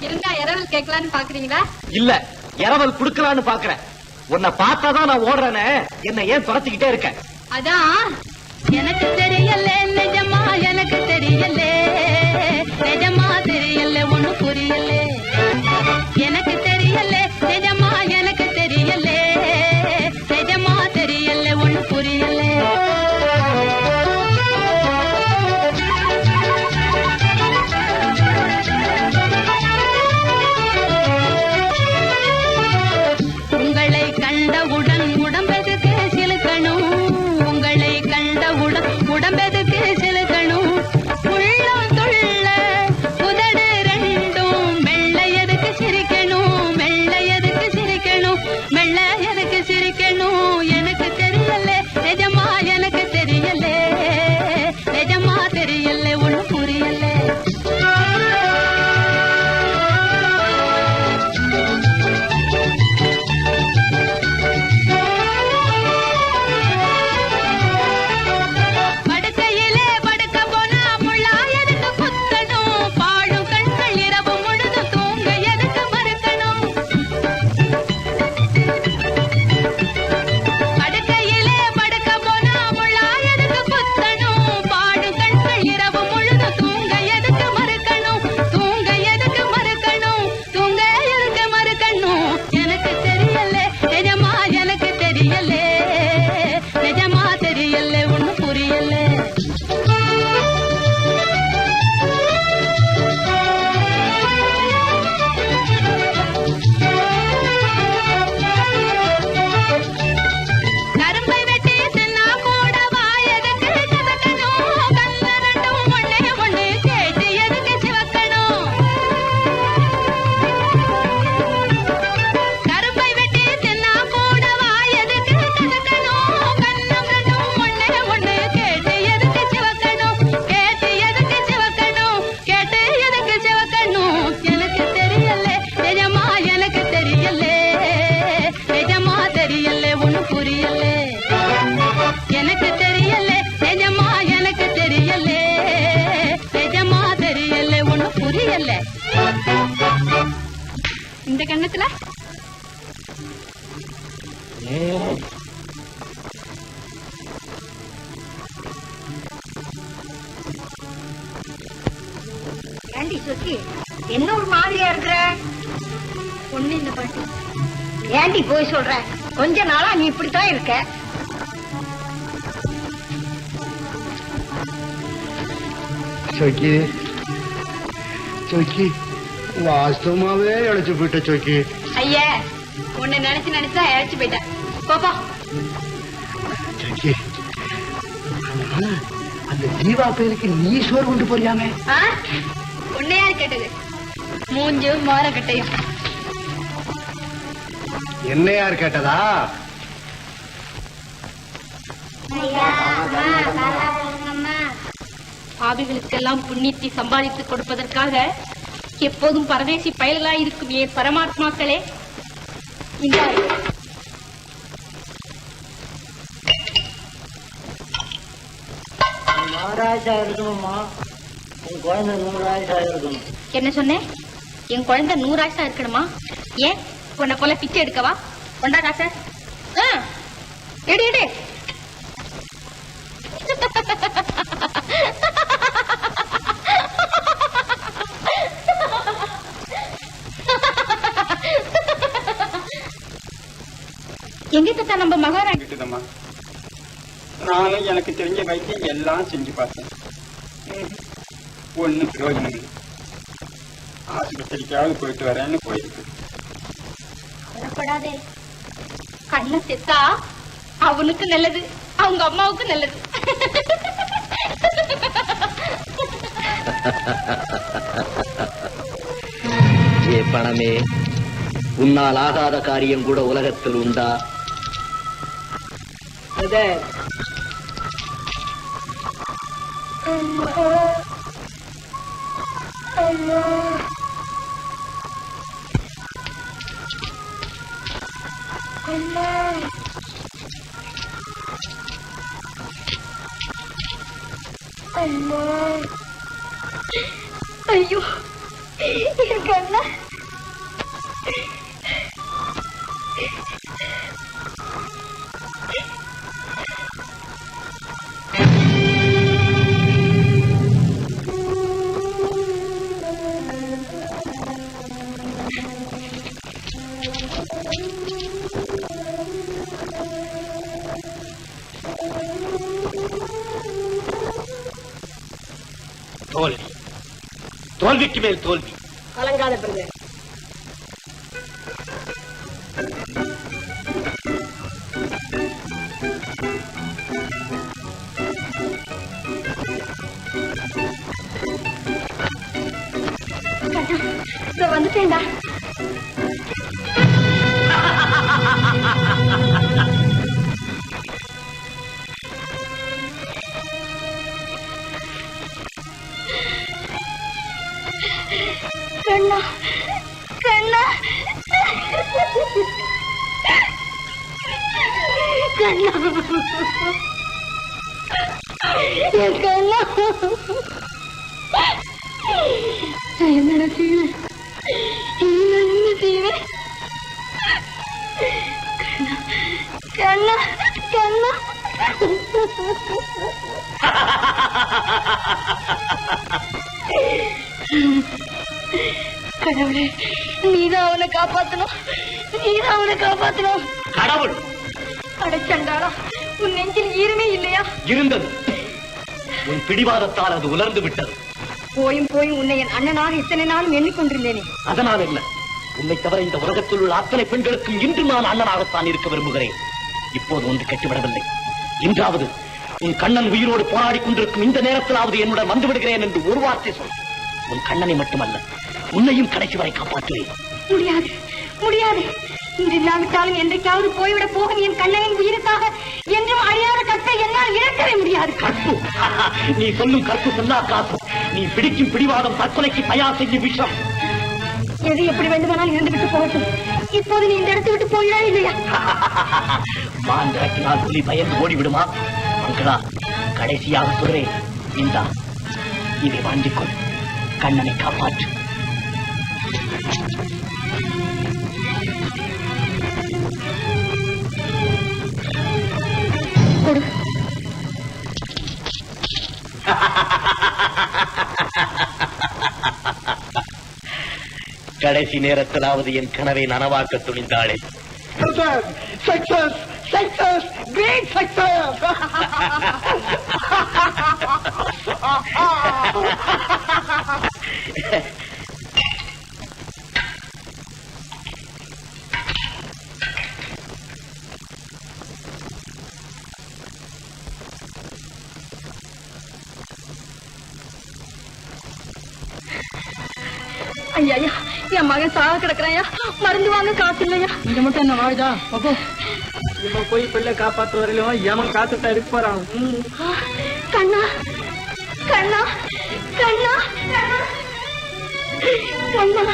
இருந்தா இரவல் கேட்கலான்னு பாக்குறீங்களா? இல்ல, இரவல் குடுக்கலான்னு பாக்குறேன். உன்னை பார்த்தாதான் நான் ஓடுறேனே, என்ன ஏன் துரத்திக்கிட்டே இருக்க? அதான் எனக்கு தெரியல, நிஜமா எனக்கு தெரியல, நிஜமா தெரியல, ஒண்ணு புரியல. எனக்கு தெரியல, நிஜமா எனக்கு தெரியல, நிஜமா தெரியல, ஒண்ணு புரியல. உங்களை கண்டவுடன் உடம்பெதுக்கு சிலுக்கணும், உங்களை கண்டவுடன் உடம்பெதுக்கு சிலுக்கணும், இந்த கண்ணத்துல ஏண்டி சொக்கி என்ன ஒரு மாதிரியா இருக்கிற? ஒண்ணு இந்த பாட்டு. ஏண்டி போய் சொல்ற? கொஞ்ச நாளா நீ இப்படித்தான் இருக்க. சொக்கி சொக்கி வாஸ்தவமாவே இழைச்சு போயிட்ட சொக்கி. ஐயா உன்னை நினைச்சா இழைச்சு போயிட்டேன். போப்பா. சொக்கி அந்த ஜீவா பேருக்கு நீ சோறு கொண்டு போறியாமே? உன்னை யார் கேட்டது? மூஞ்சும் மாற கட்டையும். என்ன யார் கேட்டதா? பாவிகளுக்கெல்லாம் புண்ணியத்தை சம்பாதித்து கொடுப்பதற்காக எப்போதும் பரதேசி பயல்களாய் இருக்கும் ஏன் பரமாத்மாக்களே, இந்த என்ன சொன்னேன்? என் குழந்தை 100 ஆயிஷா இருக்கணுமா? ஏன் உன்னை போல பிச்சை எடுக்கவா? கொண்டா காசை. எடு எடு. எங்க தத்தா நம்ம மகாராஜ்? நானும் எனக்கு தெரிஞ்ச வைத்தியம் எல்லாம் செஞ்சு பார்த்தேன். ஒன்னும் பிரயோஜனம் இல்லை. ஆஸ்பத்திரிக்காவது போயிட்டு வரேன்னு போயிருக்கு. கவலைப்படாதே, கண்ணை செத்தா அவனுக்கு நல்லது, அவங்க அம்மாவுக்கு நல்லது. ஏ பணமே, உன்னால் ஆகாத காரியம் கூட உலகத்தில் உண்டா? ஐயோ கண்ணா, தோல்வி, தோல்விக்கு மேல் தோல்வி. கலங்காத பிறகு வந்துட்டேன்டா. கண்ணா கண்ணா கண்ணா கண்ணா, என்னடா செய்வேன், என்ன செய்வேன்? கண்ணா கண்ணா கடவுளே, நீதான் அவனை காப்பாத்தணும், நீதான் அவனை காப்பாத்தணும். கடவுள் அடைச்சண்டாளா, உன் நெஞ்சில் ஈரமே இல்லையா? இருந்தது. உன் பிடிவாதத்தால் அது உலர்ந்து விட்டது. போயும் போயும் உன்னை என் அண்ணனாக இத்தனை நாளும் எண்ணிக்கொண்டிருந்தேனே. அதனால் என்ன, உன்னை தவிர இந்த உலகத்தில் உள்ள அத்தனை பெண்களுக்கும் இன்று நான் அண்ணனாகத்தான் இருக்க விரும்புகிறேன். இப்போது ஒன்று கெட்டுவிடவில்லை. இன்றாவது உன் கண்ணன் உயிரோடு போராடி கொண்டிருக்கும் இந்த நேரத்திலாவது என்னுடன் வந்து விடுகிறேன் என்று ஒரு வார்த்தை சொல். உன் கண்ணனை மட்டுமல்ல, உன்னையும் கடைசி வரை காப்பாற்றுவேன். முடியாது முடியாது, இன்று இல்லாவிட்டாலும் என்றைக்காவது போய்விட போகும் என் கண்ணனின் உயிருக்காக என்றும் அழியாத கற்பை என்னால் இழக்கவே முடியாது. கற்பு, நீ சொல்லும் கற்பு சொன்னா காப்பு. நீ பிடிக்கும் பிடிவாதம் தற்கொலைக்கு தயார் செய்யும் விஷம். எது எப்படி வேண்டுமானால் இருந்து விட்டு போகட்டும். இப்போது நீ இந்த இடத்தை விட்டு போயிடா இல்லையா? மாந்திரத்தினால் புலி பயந்து ஓடிவிடுமா? மங்களா, கடைசியாக சொல்றேன், இந்தா இதை வாங்கிக்கொள், கண்ணனை காப்பாற்று. கடைசி நேரத்திலாவது என் கனவை நனவாக்க துணிந்தாளே. Success success great success. ஐயா ஐயா, என் மகன் சாக கிடக்குறாயா, மருந்து வாங்க காசு இல்லையா? இங்க மட்டும் என்ன வாழுதா? இவன் போய் பிள்ளை காப்பாற்ற வரையிலும் எவன் காத்துட்டா இருக்க போறான். கண்ணா கண்ணா கண்ணா கண்ணா.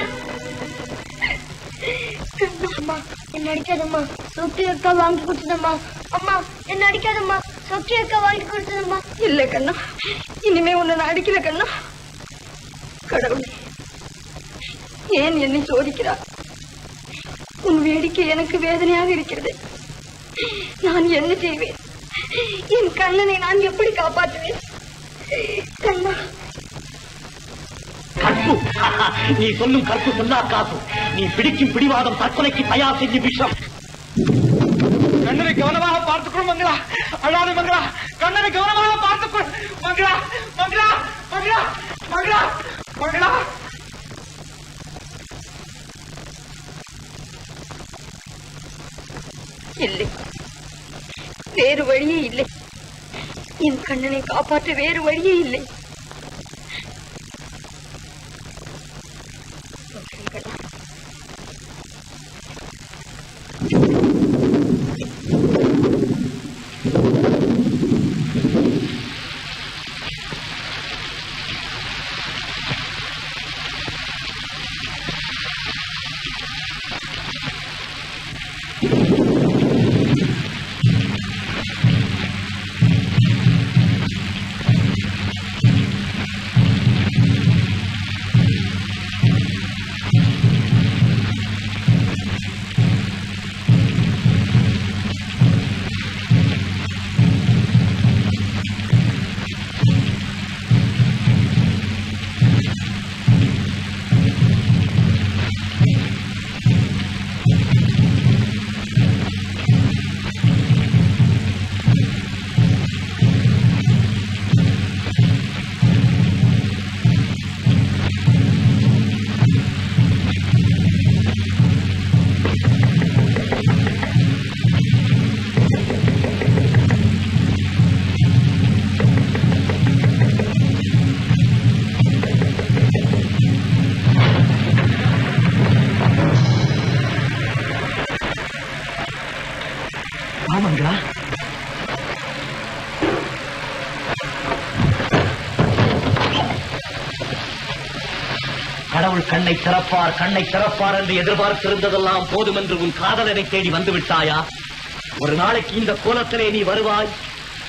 அம்மா என்ன அடிக்காதம்மா, சொக்கி அக்கா வாங்கி கொடுத்ததம்மா. அம்மா என்ன அடிக்காதம்மா, சொக்கி அக்கா வாங்கி கொடுத்ததம்மா. இல்ல கண்ணா, இனிமே உன்னை நான் அடிக்கல கண்ணா. கடவுளே, ஏன் என்னை சோதிக்கிறார்? உன் வேடிக்கை எனக்கு வேதனையாக இருக்கிறது. நான் என்ன செய்வேன்? என் கண்ணனை நான் எப்படி காப்பாற்றுவேன்? கண்ணா, கற்பு, நீ சொல்லும் கற்பு சொன்னா காசு. நீ பிடிக்கும் பிடிவாதம் தற்கொலைக்கு தயார் செஞ்சு விஷம். கண்ணனை கவனமாக பார்த்துக்கொள் மங்களா, அழாது மங்களா, கண்ணனை கவனமாக பார்த்துக்கொள் மங்களா, மங்களா மங்களா மங்களா மங்களா. இல்லை, வேறு வழியே இல்லை. என் கண்ணனை காப்பாற்ற வேறு வழியே இல்லை. ஆமாங்களா? கடவுள் கண்ணை திறப்பார் என்று எதிர்பார்த்திருந்ததெல்லாம் போதும் என்று உன் காதலனை தேடி வந்து விட்டாயா? ஒரு நாளைக்கு இந்த கோலத்திலே நீ வருவாய்.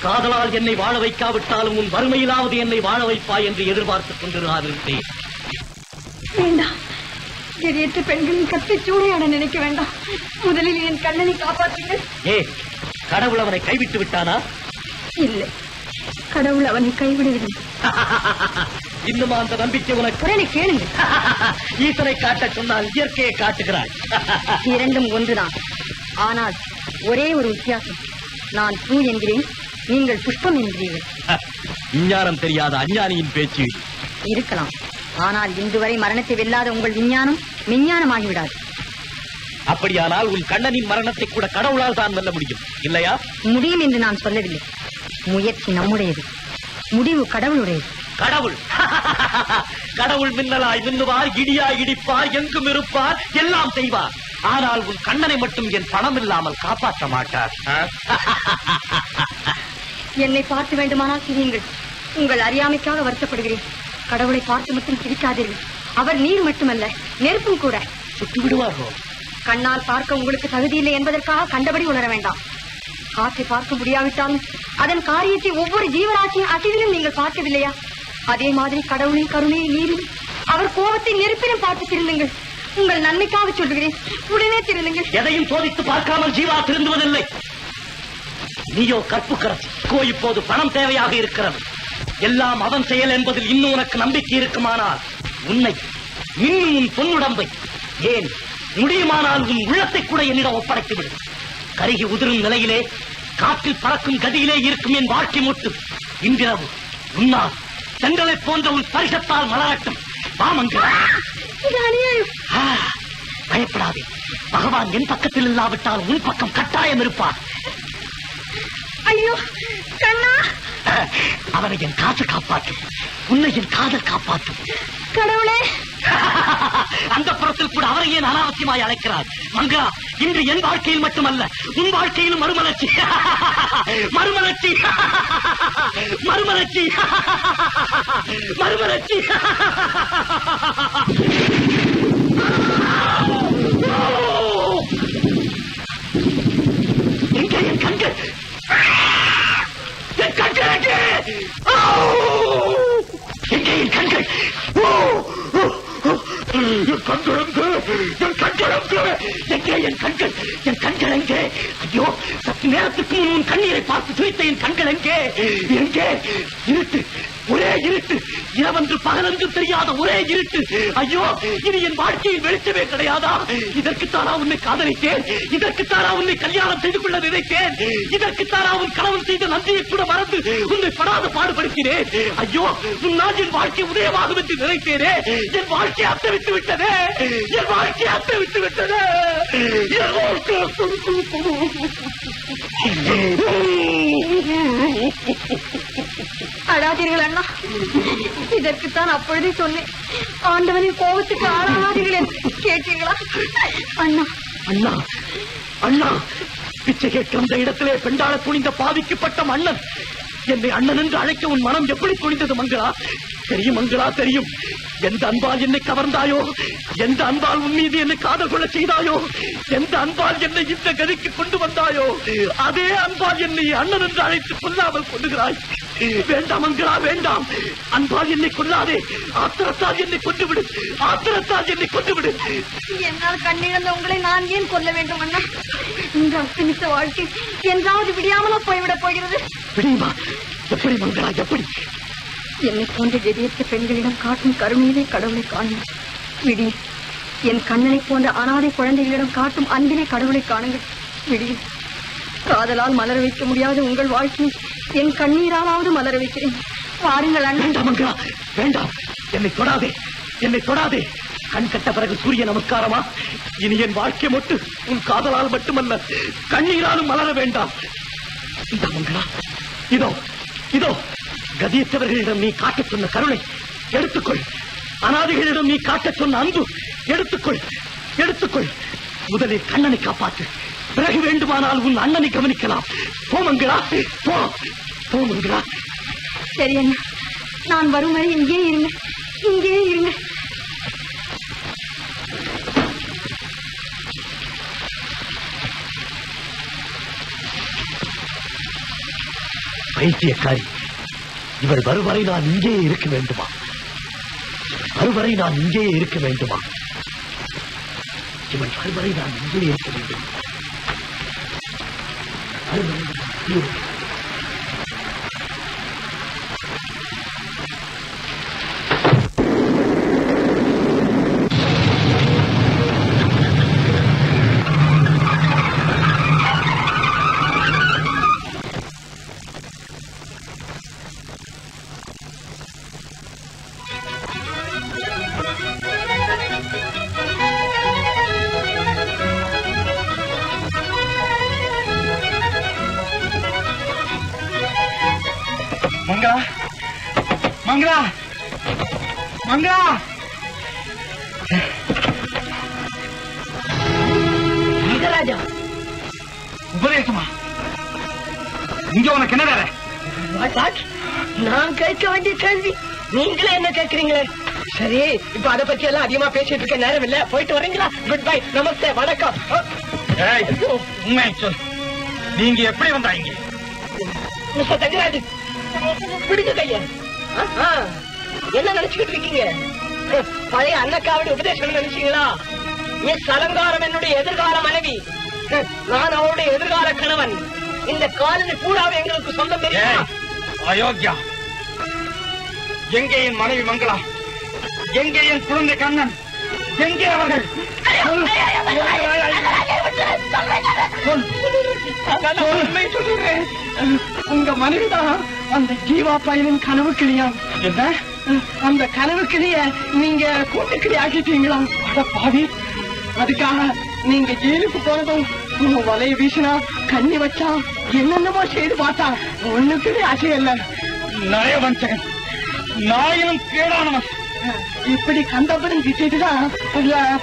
காதலால் என்னை வாழ வைக்காவிட்டாலும் உன் வறுமையிலாவது என்னை வாழ வைப்பாய் என்று எதிர்பார்த்துக் கொண்டிருந்தேன். வேண்டாம், எரியற்ற பெண்களின் கற்பை சூறையாட நினைக்க வேண்டாம். முதலில் என் கண்ணனை காப்பாற்றுங்கள். கடவுள் அவனை கைவிட்டு விட்டானா? இல்லை, கடவுள் அவனை கைவிடவில்லை. இன்னும் அந்த நம்பிக்கை உனக்கு? கேளுங்க. ஈசனை காட்ட சொன்னால் இயற்கையை காட்டுகிறாய். இரண்டும் ஒன்றுதான். ஆனால் ஒரே ஒரு வித்தியாசம். நான் பூ என்கிறேன், நீங்கள் புஷ்பம் என்கிறீர்கள். விஞ்ஞானம் தெரியாத அஞ்ஞானியின் பேச்சு இருக்கலாம். ஆனால் இன்று வரை மரணத்தை வெல்லாத உங்கள் விஞ்ஞானம் விஞ்ஞானமாகிவிடாது. அப்படியானால் உன் கண்ணனின் மரணத்தை கூட கடவுளால் தான் வெல்ல முடியும், இல்லையா? முடியும் என்று நான் சொல்லவில்லை. முயற்சி நம்முடையது, முடிவு கடவுளுடையது. கடவுள் கடவுள் மின்னலாய் மின்னுவார், இடியாய் இடிப்பார், எங்கும் இருப்பார், எல்லாம் செய்வார். ஆனால் உன் கண்ணனை மட்டும் என் பணம் இல்லாமல் காப்பாற்ற மாட்டார். என்னை பார்த்து வேண்டுமானால் சிரியுங்கள். உங்கள் அறியாமைக்காக வருத்தப்படுகிறேன். கடவுளை பார்த்து மட்டும் சிரிக்காதீர்கள். அவர் நீர் மட்டுமல்ல, நெருப்பும் கூட. சுட்டு விடுவாரோ? கண்ணால் பார்க்க உங்களுக்கு தகுதியில்லை என்பதற்காக கண்டபடி உணர வேண்டாம். காற்றை பார்க்க முடியாவிட்டாலும் அதன் காரியத்தை ஒவ்வொரு ஜீவராசியின் அசைவிலும் நீங்கள் பார்க்கவில்லையா? அதே மாதிரி கடவுளின் கருணையை நீரில் அவர் கோபத்தை நெருப்பிலும் பார்த்து திருந்துங்கள். உங்கள் நன்மைக்காக சொல்லுகிறேன், உடனே திருந்துங்கள். எதையும் சோதித்து பார்க்காமல் ஜீவா திருந்துவதில்லை. நீயோ கற்புக்கரசி, இப்போது பணம் தேவையாக இருக்கிறது. எல்லாம் அவன் செயல் என்பதில் இன்னும் உனக்கு நம்பிக்கை இருக்குமானால் உன்னை இன்னும் உன் பொன்னுடம்பை, ஏன் முடியுமானால் உன் உள்ளத்தை கூட என்னிடம் ஒப்படைத்துவிடு. கருகி உதிரும் நிலையிலே காற்றில் பறக்கும் கதியிலே இருக்கும் என் வாழ்க்கை முட்டு இன்றிரவு உன்னால் செங்கலை போன்ற உன் ஸ்பரிசத்தால் மலரட்டும். பயப்படாதே, பகவான் என் பக்கத்தில் இல்லாவிட்டால் உன் பக்கம் கட்டாயம் இருப்பார். ஐயோ கண்ணா, அவனை என் காசு காப்பாற்றும், உன்னை என் காதல் காப்பாற்றும். கடவுளே, அந்த புறத்தில் கூட அவரை ஏன் அனாவசியமாய் அழைக்கிறார்? மங்கா, இன்று என் வாழ்க்கையில் மட்டுமல்ல உன் வாழ்க்கையிலும் மறுமலர்ச்சி, மறுமலர்ச்சி, மறுமலர்ச்சி, மறுமலர்ச்சி. எங்கே என் கண்கள்? என் கண்கள் எங்கே? எங்கே என் கண்கள்? என் கண்கள் எங்கே? ஐயோ, சற்று நேரத்துக்கு முன் உன் கண்ணீரை பார்த்து துடித்த என் கண்கள் எங்கே? எங்கே? இருட்டு, ஒரே இருட்டு, இரவென்று பகலென்று தெரியாத ஒரே இருட்டு. ஐயோ, இனி என் வாழ்க்கையில் வெளிச்சமே கிடையாதா? இதற்குத்தானா உன்னை காதலித்தேன்? இதற்குத்தானா உன்னை கல்யாணம் செய்து கொள்ள நினைத்தேன்? இதற்குத்தானா உன் கணவன் செய்த நன்றியை கூட மறந்து உன்னை படாத பாடுபடுத்தினேன்? ஐயோ, உன்னால் என் வாழ்க்கை உதயமாகும் என்று நினைத்தேனே, என் வாழ்க்கை அத்தவித்து விட்டதே, என் வாழ்க்கை அத்தவித்து விட்டதே, என் வாழ்க்கை. அழாதீர்கள் அண்ணா, இதற்குத்தான் அப்பொழுதே சொன்னேன், ஆண்டவனின் கோபத்துக்கு ஆளாதீர்கள் என்று. கேட்டீர்களா அண்ணா? அண்ணா, அண்ணா, பிச்சை கேட்க அந்த இடத்திலே பெண்டாள துணிந்த பாதிக்கப்பட்ட மன்னன் என்னை அண்ணன் என்று அழைக்க உன் மனம் எப்படி துணிந்தது மங்களா? தெரியும் மங்களா, தெரியும். எந்த அன்பால் என்னை கவர்ந்தாயோ, எந்த அன்பால் உன் மீது என்னை காதல் கொள்ள செய்தாயோ, எந்த அன்பால் என்னை இந்த கதிக்கு கொண்டு வந்தாயோ, அதே அன்பால் என்னை அண்ணன் என்று அழைத்து கொல்லாமல் கொள்ளுகிறாய். வேண்டாம் மங்களா, வேண்டாம். அன்பால் என்னை கொல்லாதே, ஆத்திரத்தால் என்னை கொண்டுவிடு, ஆத்திரத்தால் என்னை கொண்டுவிடு. என்னால் கண்ணிழந்த உங்களை நான் ஏன் கொல்ல வேண்டும் அண்ணா? இந்த அஸ்தமித்த வாழ்க்கை என்றாவது விடியாமலா போய்விடப் போகிறது? விடியுமா? எப்படி மங்களா, எப்படி? என்னை போன்ற கதியற்ற பெண்களிடம் காட்டும் கருணையிலே கடவுளை காணும். விடி, என் கண்ணனை போன்ற அனாதை குழந்தைகளிடம் காட்டும் அன்பிலே கடவுளை காணுங்கள். விடி, காதலால் மலர வைக்க முடியாத உங்கள் வாழ்க்கையை என் கண்ணீராலாவது மலர வைக்கிறேன். பாருங்கள் அண்ணா. வேண்டாம் மங்களா, வேண்டாம். என்னை தொடாதே, என்னை தொடாதே. கண் கட்ட பிறகு சூரிய நமஸ்காரமா? இனி என் வாழ்க்கை மொட்டு உன் காதலால் மட்டுமல்ல கண்ணீராலும் மலர வேண்டாம். இந்த மங்களா, இதோ இதோ கதியற்றவர்களிடம் நீ காட்டச் சொன்ன கருணை எடுத்துக்கொள். அனாதைகளிடம் நீ காட்டச் சொன்ன அன்பு எடுத்துக்கொள், எடுத்துக்கொள். முதலில் கண்ணனை காப்பாற்று, பிறகு வேண்டுமானால் உன் அண்ணனை கவனிக்கலாம். போ மங்களா, போ, போ மங்களா. சரி அண்ணா, நான் வரும் வரை இங்கே இருங்க, இங்கே இருங்க. பைத்தியக்காரி, இவர் வருவரை நான் இங்கே இருக்க வேண்டுமா? வருவரை நான் இங்கே இருக்க வேண்டுமா? இவன் வருவரை நான் இங்கே இருக்க வேண்டும். மங்களா, மங்களா, மங்களா. ராஜா, உபதேசமா? இங்க உனக்கு என்ன வேற? நான் கேட்க வேண்டிய கேள்வி நீங்களே என்ன கேட்கறீங்களே? சரி, இப்ப அதை பத்தி எல்லாம் அதிகமா பேசிட்டு இருக்க நேரம் இல்ல, போயிட்டு வரீங்களா? குட் பை, நமஸ்தே, வணக்கம். உண்மை சொல், நீங்க எப்படி வந்தாங்க? மிஸ்டர் தங்கராஜ், பிடிக்க கைய. என்ன நினைச்சுக்கிட்டு இருக்கீங்க? பழைய அன்னக்காவடி உபதேசம் நினைச்சீங்களா? மிஸ் அலங்காரம் என்னுடைய எதிர்கால மனைவி, நான் அவருடைய எதிர்கால கணவன். இந்த காலனி பூராவை எங்களுக்கு சொந்தம் தெரியும். அயோக்கியா, எங்கே என் மனைவி மங்களா? எங்கே என் குழந்தை கண்ணன்? எங்கே அவர்கள்? உங்க மனைவிதான் அந்த ஜீவா பையனின் கனவு கிளியாம். என்ன? அந்த கனவு கிளிய நீங்க கூட்டுக்கிளி ஆக்கிட்டீங்களா? அட பாவி, அதுக்காக நீங்க ஜெயிலுக்கு போனதும் வலைய வீசினா, கண்ணி வச்சா, என்னென்னமோ செய்து பார்த்தா ஒண்ணுக்குமே அசையல்ல. நயவஞ்சகன், நாயினும் கேடானவன். இப்படி கண்டபடி திட்டுதான்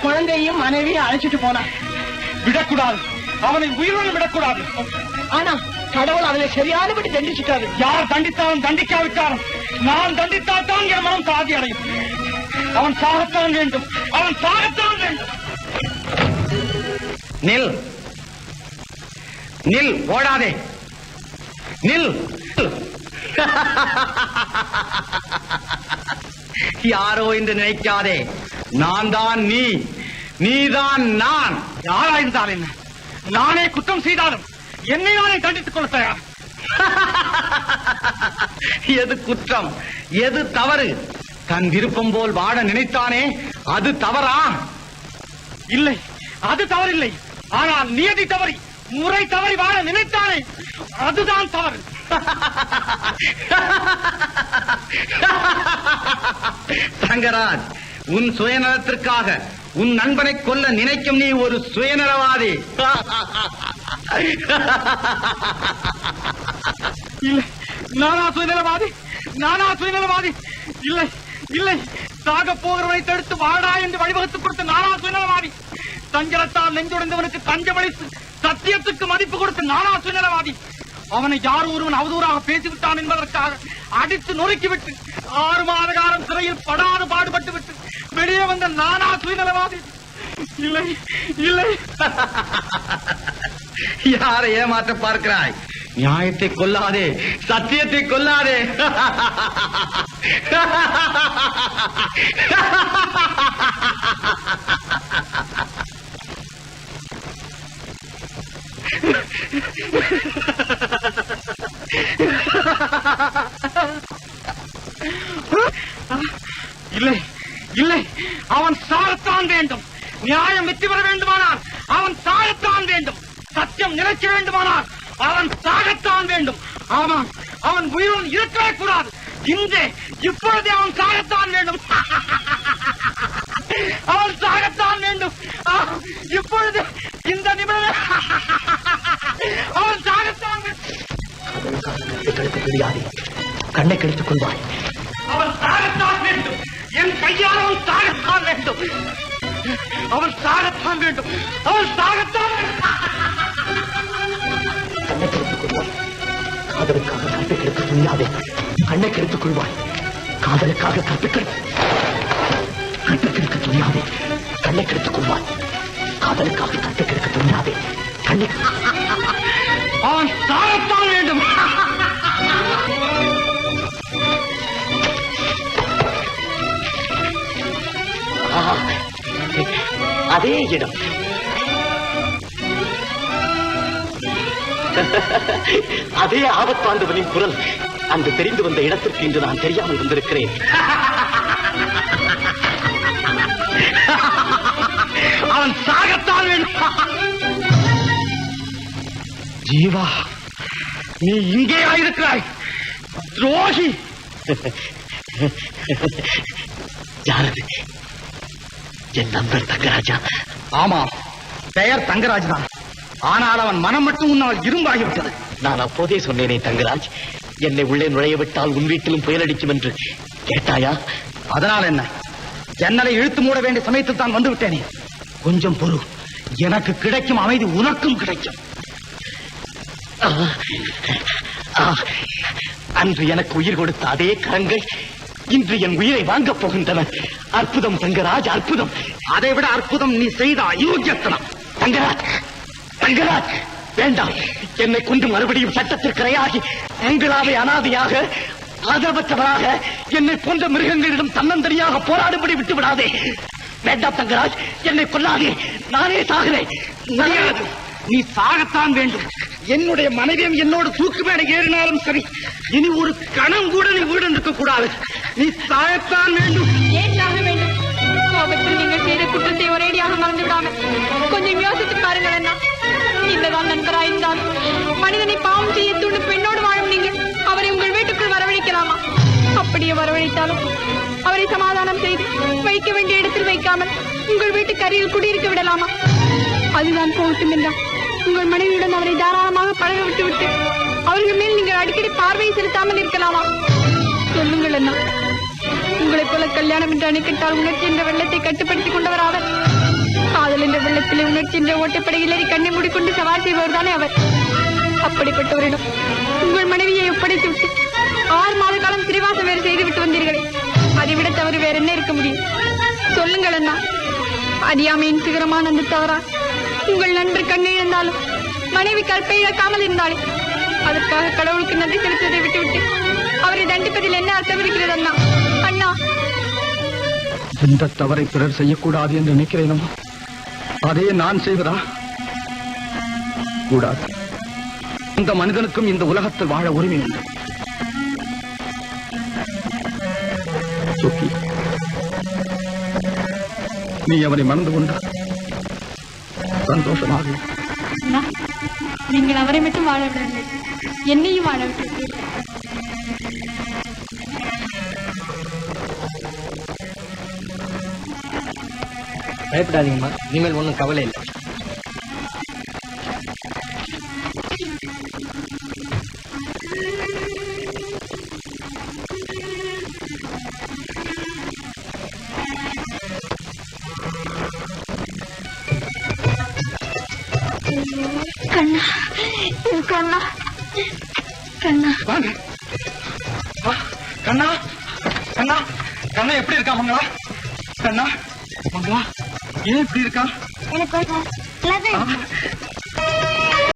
குழந்தையும் மனைவியும் அழைச்சிட்டு போனான். விடக்கூடாது, அவனை உயிரோடு விடக்கூடாது. ஆனா கடவுள் அவனை சரியானபடி தண்டிச்சுட்டாரு. யார் தண்டித்தாலும் தண்டிக்காவிட்டாலும் நான் தண்டித்தால் தான் என் மனம் சாதி அடையும். அவன் சாகத்தான் வேண்டும், அவன் சாகத்தான் வேண்டும். நில், நில், ஓடாதே, நில். யாரோ என்று நினைக்காதே, நான் தான் நீ, நீதான் நான். யாராயிருந்தால் என்ன, நானே குற்றம் செய்தாலும் என்னை நானே தண்டித்துக் கொள்ள தயார். எது குற்றம், எது தவறு? தன் விருப்பம் போல் வாழ நினைத்தானே, அது தவறா? இல்லை, அது தவறில்லை. ஆனால் நியதி தவறி, முறை தவறி வாழ நினைத்தானே, அதுதான் தவறு. தங்கராஜ், உன் சுயநலத்திற்காக உன் நண்பனை கொல்ல நினைக்கும் நீ ஒரு சுயநலவாதி. இல்லை, நானா சுயநலவாதி? நானா சுயநலவாதி? இல்லை, இல்லை. சாக போகிறவனை தடுத்து வாடா என்று வழிவகுத்துக் கொடுத்த நானா சுயநலவாதி? தஞ்சலத்தால் நெஞ்சுடைந்தவனுக்கு தஞ்சமளித்து சத்தியத்துக்கு மதிப்பு கொடுத்த நானா சுயநலவாதி? அவனை யார் ஒருவன் அவதூறாக பேசிவிட்டான் என்பதற்காக அடித்து நொறுக்கிவிட்டு 6 மாத காலம் சிறையில் படாது பாடுபட்டு விட்டு வெளியே வந்த நானா சுயநலவாதி? இல்லை, இல்லை. யாரை ஏமாற்ற பார்க்கிறாய்? நியாயத்தை கொல்லாதே, சத்தியத்தை கொல்லாதே. இல்லை, இல்லை. அவன் சாகத்தான் வேண்டும். நியாயம் வெற்றி பெற வேண்டுமானால் அவன் சாகத்தான் வேண்டும். சத்தியம் நிலைக்க வேண்டுமானால் அவன் சாகத்தான் வேண்டும். ஆமாம், அவன் உயிருடன் இருக்கவே கூடாது. இன்றே இப்பொழுதே அவன் சாகத்தான் வேண்டும். அவன் சாகத்தான் வேண்டும். இப்பொழுது இந்த நிமிடம் அவன் சாகத்தான் வேண்டும். கண்ணை கெடுத்துக் கொள்வாய். அவன் சாகத்தான் வேண்டும். என் கையால் அவன் சாகத்தான் வேண்டும். அவன் சாகத்தான் வேண்டும். அவன் சாகத்தான் வேண்டும். கண்ணை கெடுத்துக் கொள்வாய். காதலுக்காக கற்பை கெடுக்க துணியாதே. கண்ணை கெடுத்துக் கொள்வாய். காதலுக்காக கற்பை கெடுக்க துணியாதே. கண்ணை கெடுத்துக் கொள்வாய். காதலுக்காக கற்பை கெடுக்க துணியாதே. கண்ணை அவன் சாகத்தான் வேண்டும். அதே இடம். அதே ஆபத்தாண்டவனின் குரல் அங்கு தெரிந்து வந்த இடத்திற்கு இன்று நான் தெரியாமல் வந்திருக்கிறேன். அவன் சாகத்தான் வேண்டும். ஜீவா, நீ இங்கே இருக்கிறாய், துரோகி. யாரது? என் நண்பர் தங்கராஜா. ஆமா, பெயர் தங்கராஜ் தான். ஆனால் அவன் மனம் மட்டும் உன்னால் இரும்பாகிவிட்டது. நான் அப்போதே சொன்னேனே தங்கராஜ், என்னை உள்ளே நுழைய விட்டால் உன் வீட்டிலும் புயலடிக்கும் என்று. கேட்டாயா? அதனால் என்ன? ஜன்னலை இழுத்து மூட வேண்டிய சமயத்தில் தான் வந்து விட்டேனே. கொஞ்சம் பொறு, எனக்கு கிடைக்கும் அமைதி உனக்கும் கிடைக்கும். அன்று எனக்கு உயிர் கொடுத்த அதே கரங்கள் இன்று என் உயிரை வாங்கப் போகின்றன. அற்புதம் தங்கராஜ், அற்புதம். அதை விட அற்புதம் நீ செய்த அயோக்கியத்தனம். தங்கராஜ், தங்கராஜ், வேண்டாம். என்னை கொண்டு மறுபடியும் சட்டத்திற்கு இரையாகி மங்களாவை அனாதையாக ஆதரவற்றவராக என்னை போன்ற மிருகங்களிடம் தன்னந்தனியாக போராடும்படி விட்டு விடாதே. வேண்டாம் தங்கராஜ், என்னை கொல்லாதே. நானே சாகிறேன். நீ சாகத்தான் வேண்டும். என்னுடைய மனைவியும் என்னோடு தூக்கு மேடை ஏறினாலும் சரி, இனி ஒரு கணம் கூட நீ வீடு நிற்க கூடாது. நீ சாகத்தான் வேண்டும். ஏன் சாக வேண்டும்? கோபத்தில் நீங்கள் செய்த குற்றத்தை ஒரேடியாக மறந்து விடாமல் கொஞ்சம் யோசித்து பாருங்கள் அண்ணா. இந்ததான் நண்பராயிருந்தால் மனிதனை பாவம் செய்ய தூண்டும் பெண்ணோடு வாழும் நீங்கள் அவரை உங்கள் வீட்டுக்குள் வரவழைக்கலாமா? அப்படியே வரவழைத்தாலும் அவரை சமாதானம் செய்து வைக்க வேண்டிய இடத்தில் வைக்காமல் உங்கள் வீட்டுக்கு அருகில் குடியிருக்க விடலாமா? அதுதான் போகட்டும் என்றால் உங்கள் மனைவியுடன் அவரை தாராளமாக பழக விட்டுவிட்டு அவர்கள் மேல் நீங்கள் அடிக்கடி பார்வையை செலுத்தாமல் இருக்கலாமா? சொல்லுங்கள் அண்ணா. உங்களைப் போல கல்யாணம் என்று அணைக்கிட்டால் உணர்ச்சி என்ற வெள்ளத்தை கட்டுப்படுத்திக் கொண்டவர் அவர். காதல் என்ற வெள்ளத்திலே உணர்ச்சி என்ற ஓட்டப்படையில் கண்ணை மூடிக்கொண்டு சவால் செய்பவர் தானே அவர். அப்படிப்பட்டவரிடம் உங்கள் மனைவியை ஒப்படைத்து விட்டு 6 மாத காலம் சிறைவாசம் வேறு செய்துவிட்டு வந்தீர்களே, அதை விட தவறு வேற என்ன இருக்க முடியும்? சொல்லுங்கள் அண்ணா. அறியாமையின் சிகரமான அந்த தவறா உங்கள் நண்பர் கண்ணை இழந்தாலும் மனைவி கற்பை இழக்காமல் இருந்தாலே அதற்காக கடவுளுக்கு நன்றி செலுத்துவதை விட்டுவிட்டு அவரை தண்டிப்பதில் என்ன அர்த்தம் இருக்கிறது அண்ணா? அண்ணா, எந்த தவறை பிறர் செய்யக்கூடாது என்று நினைக்கிறேனோ அதே நான் செய்வதா? கூடாது. இந்த மனிதனுக்கும் இந்த உலகத்தில் வாழ உரிமை உண்டு. சுக்கி, நீ அவனை மறந்து கொண்டார் சந்தோஷமாக. நீங்கள் அவரை மட்டும் வாழ விடவில்லை, என்னையும் வாழ விட்டு. பயப்படாதீங்கம்மா, இனிமேல் ஒன்றும் கவலை இல்லை. கண்ணா, கண்ணா, கண்ணா, வாங்க. கண்ணா, கண்ணா, கண்ணா எப்படி இருக்கா மங்களா? கண்ணா, மங்களா ஏன் இப்படி இருக்கா? எனக்கு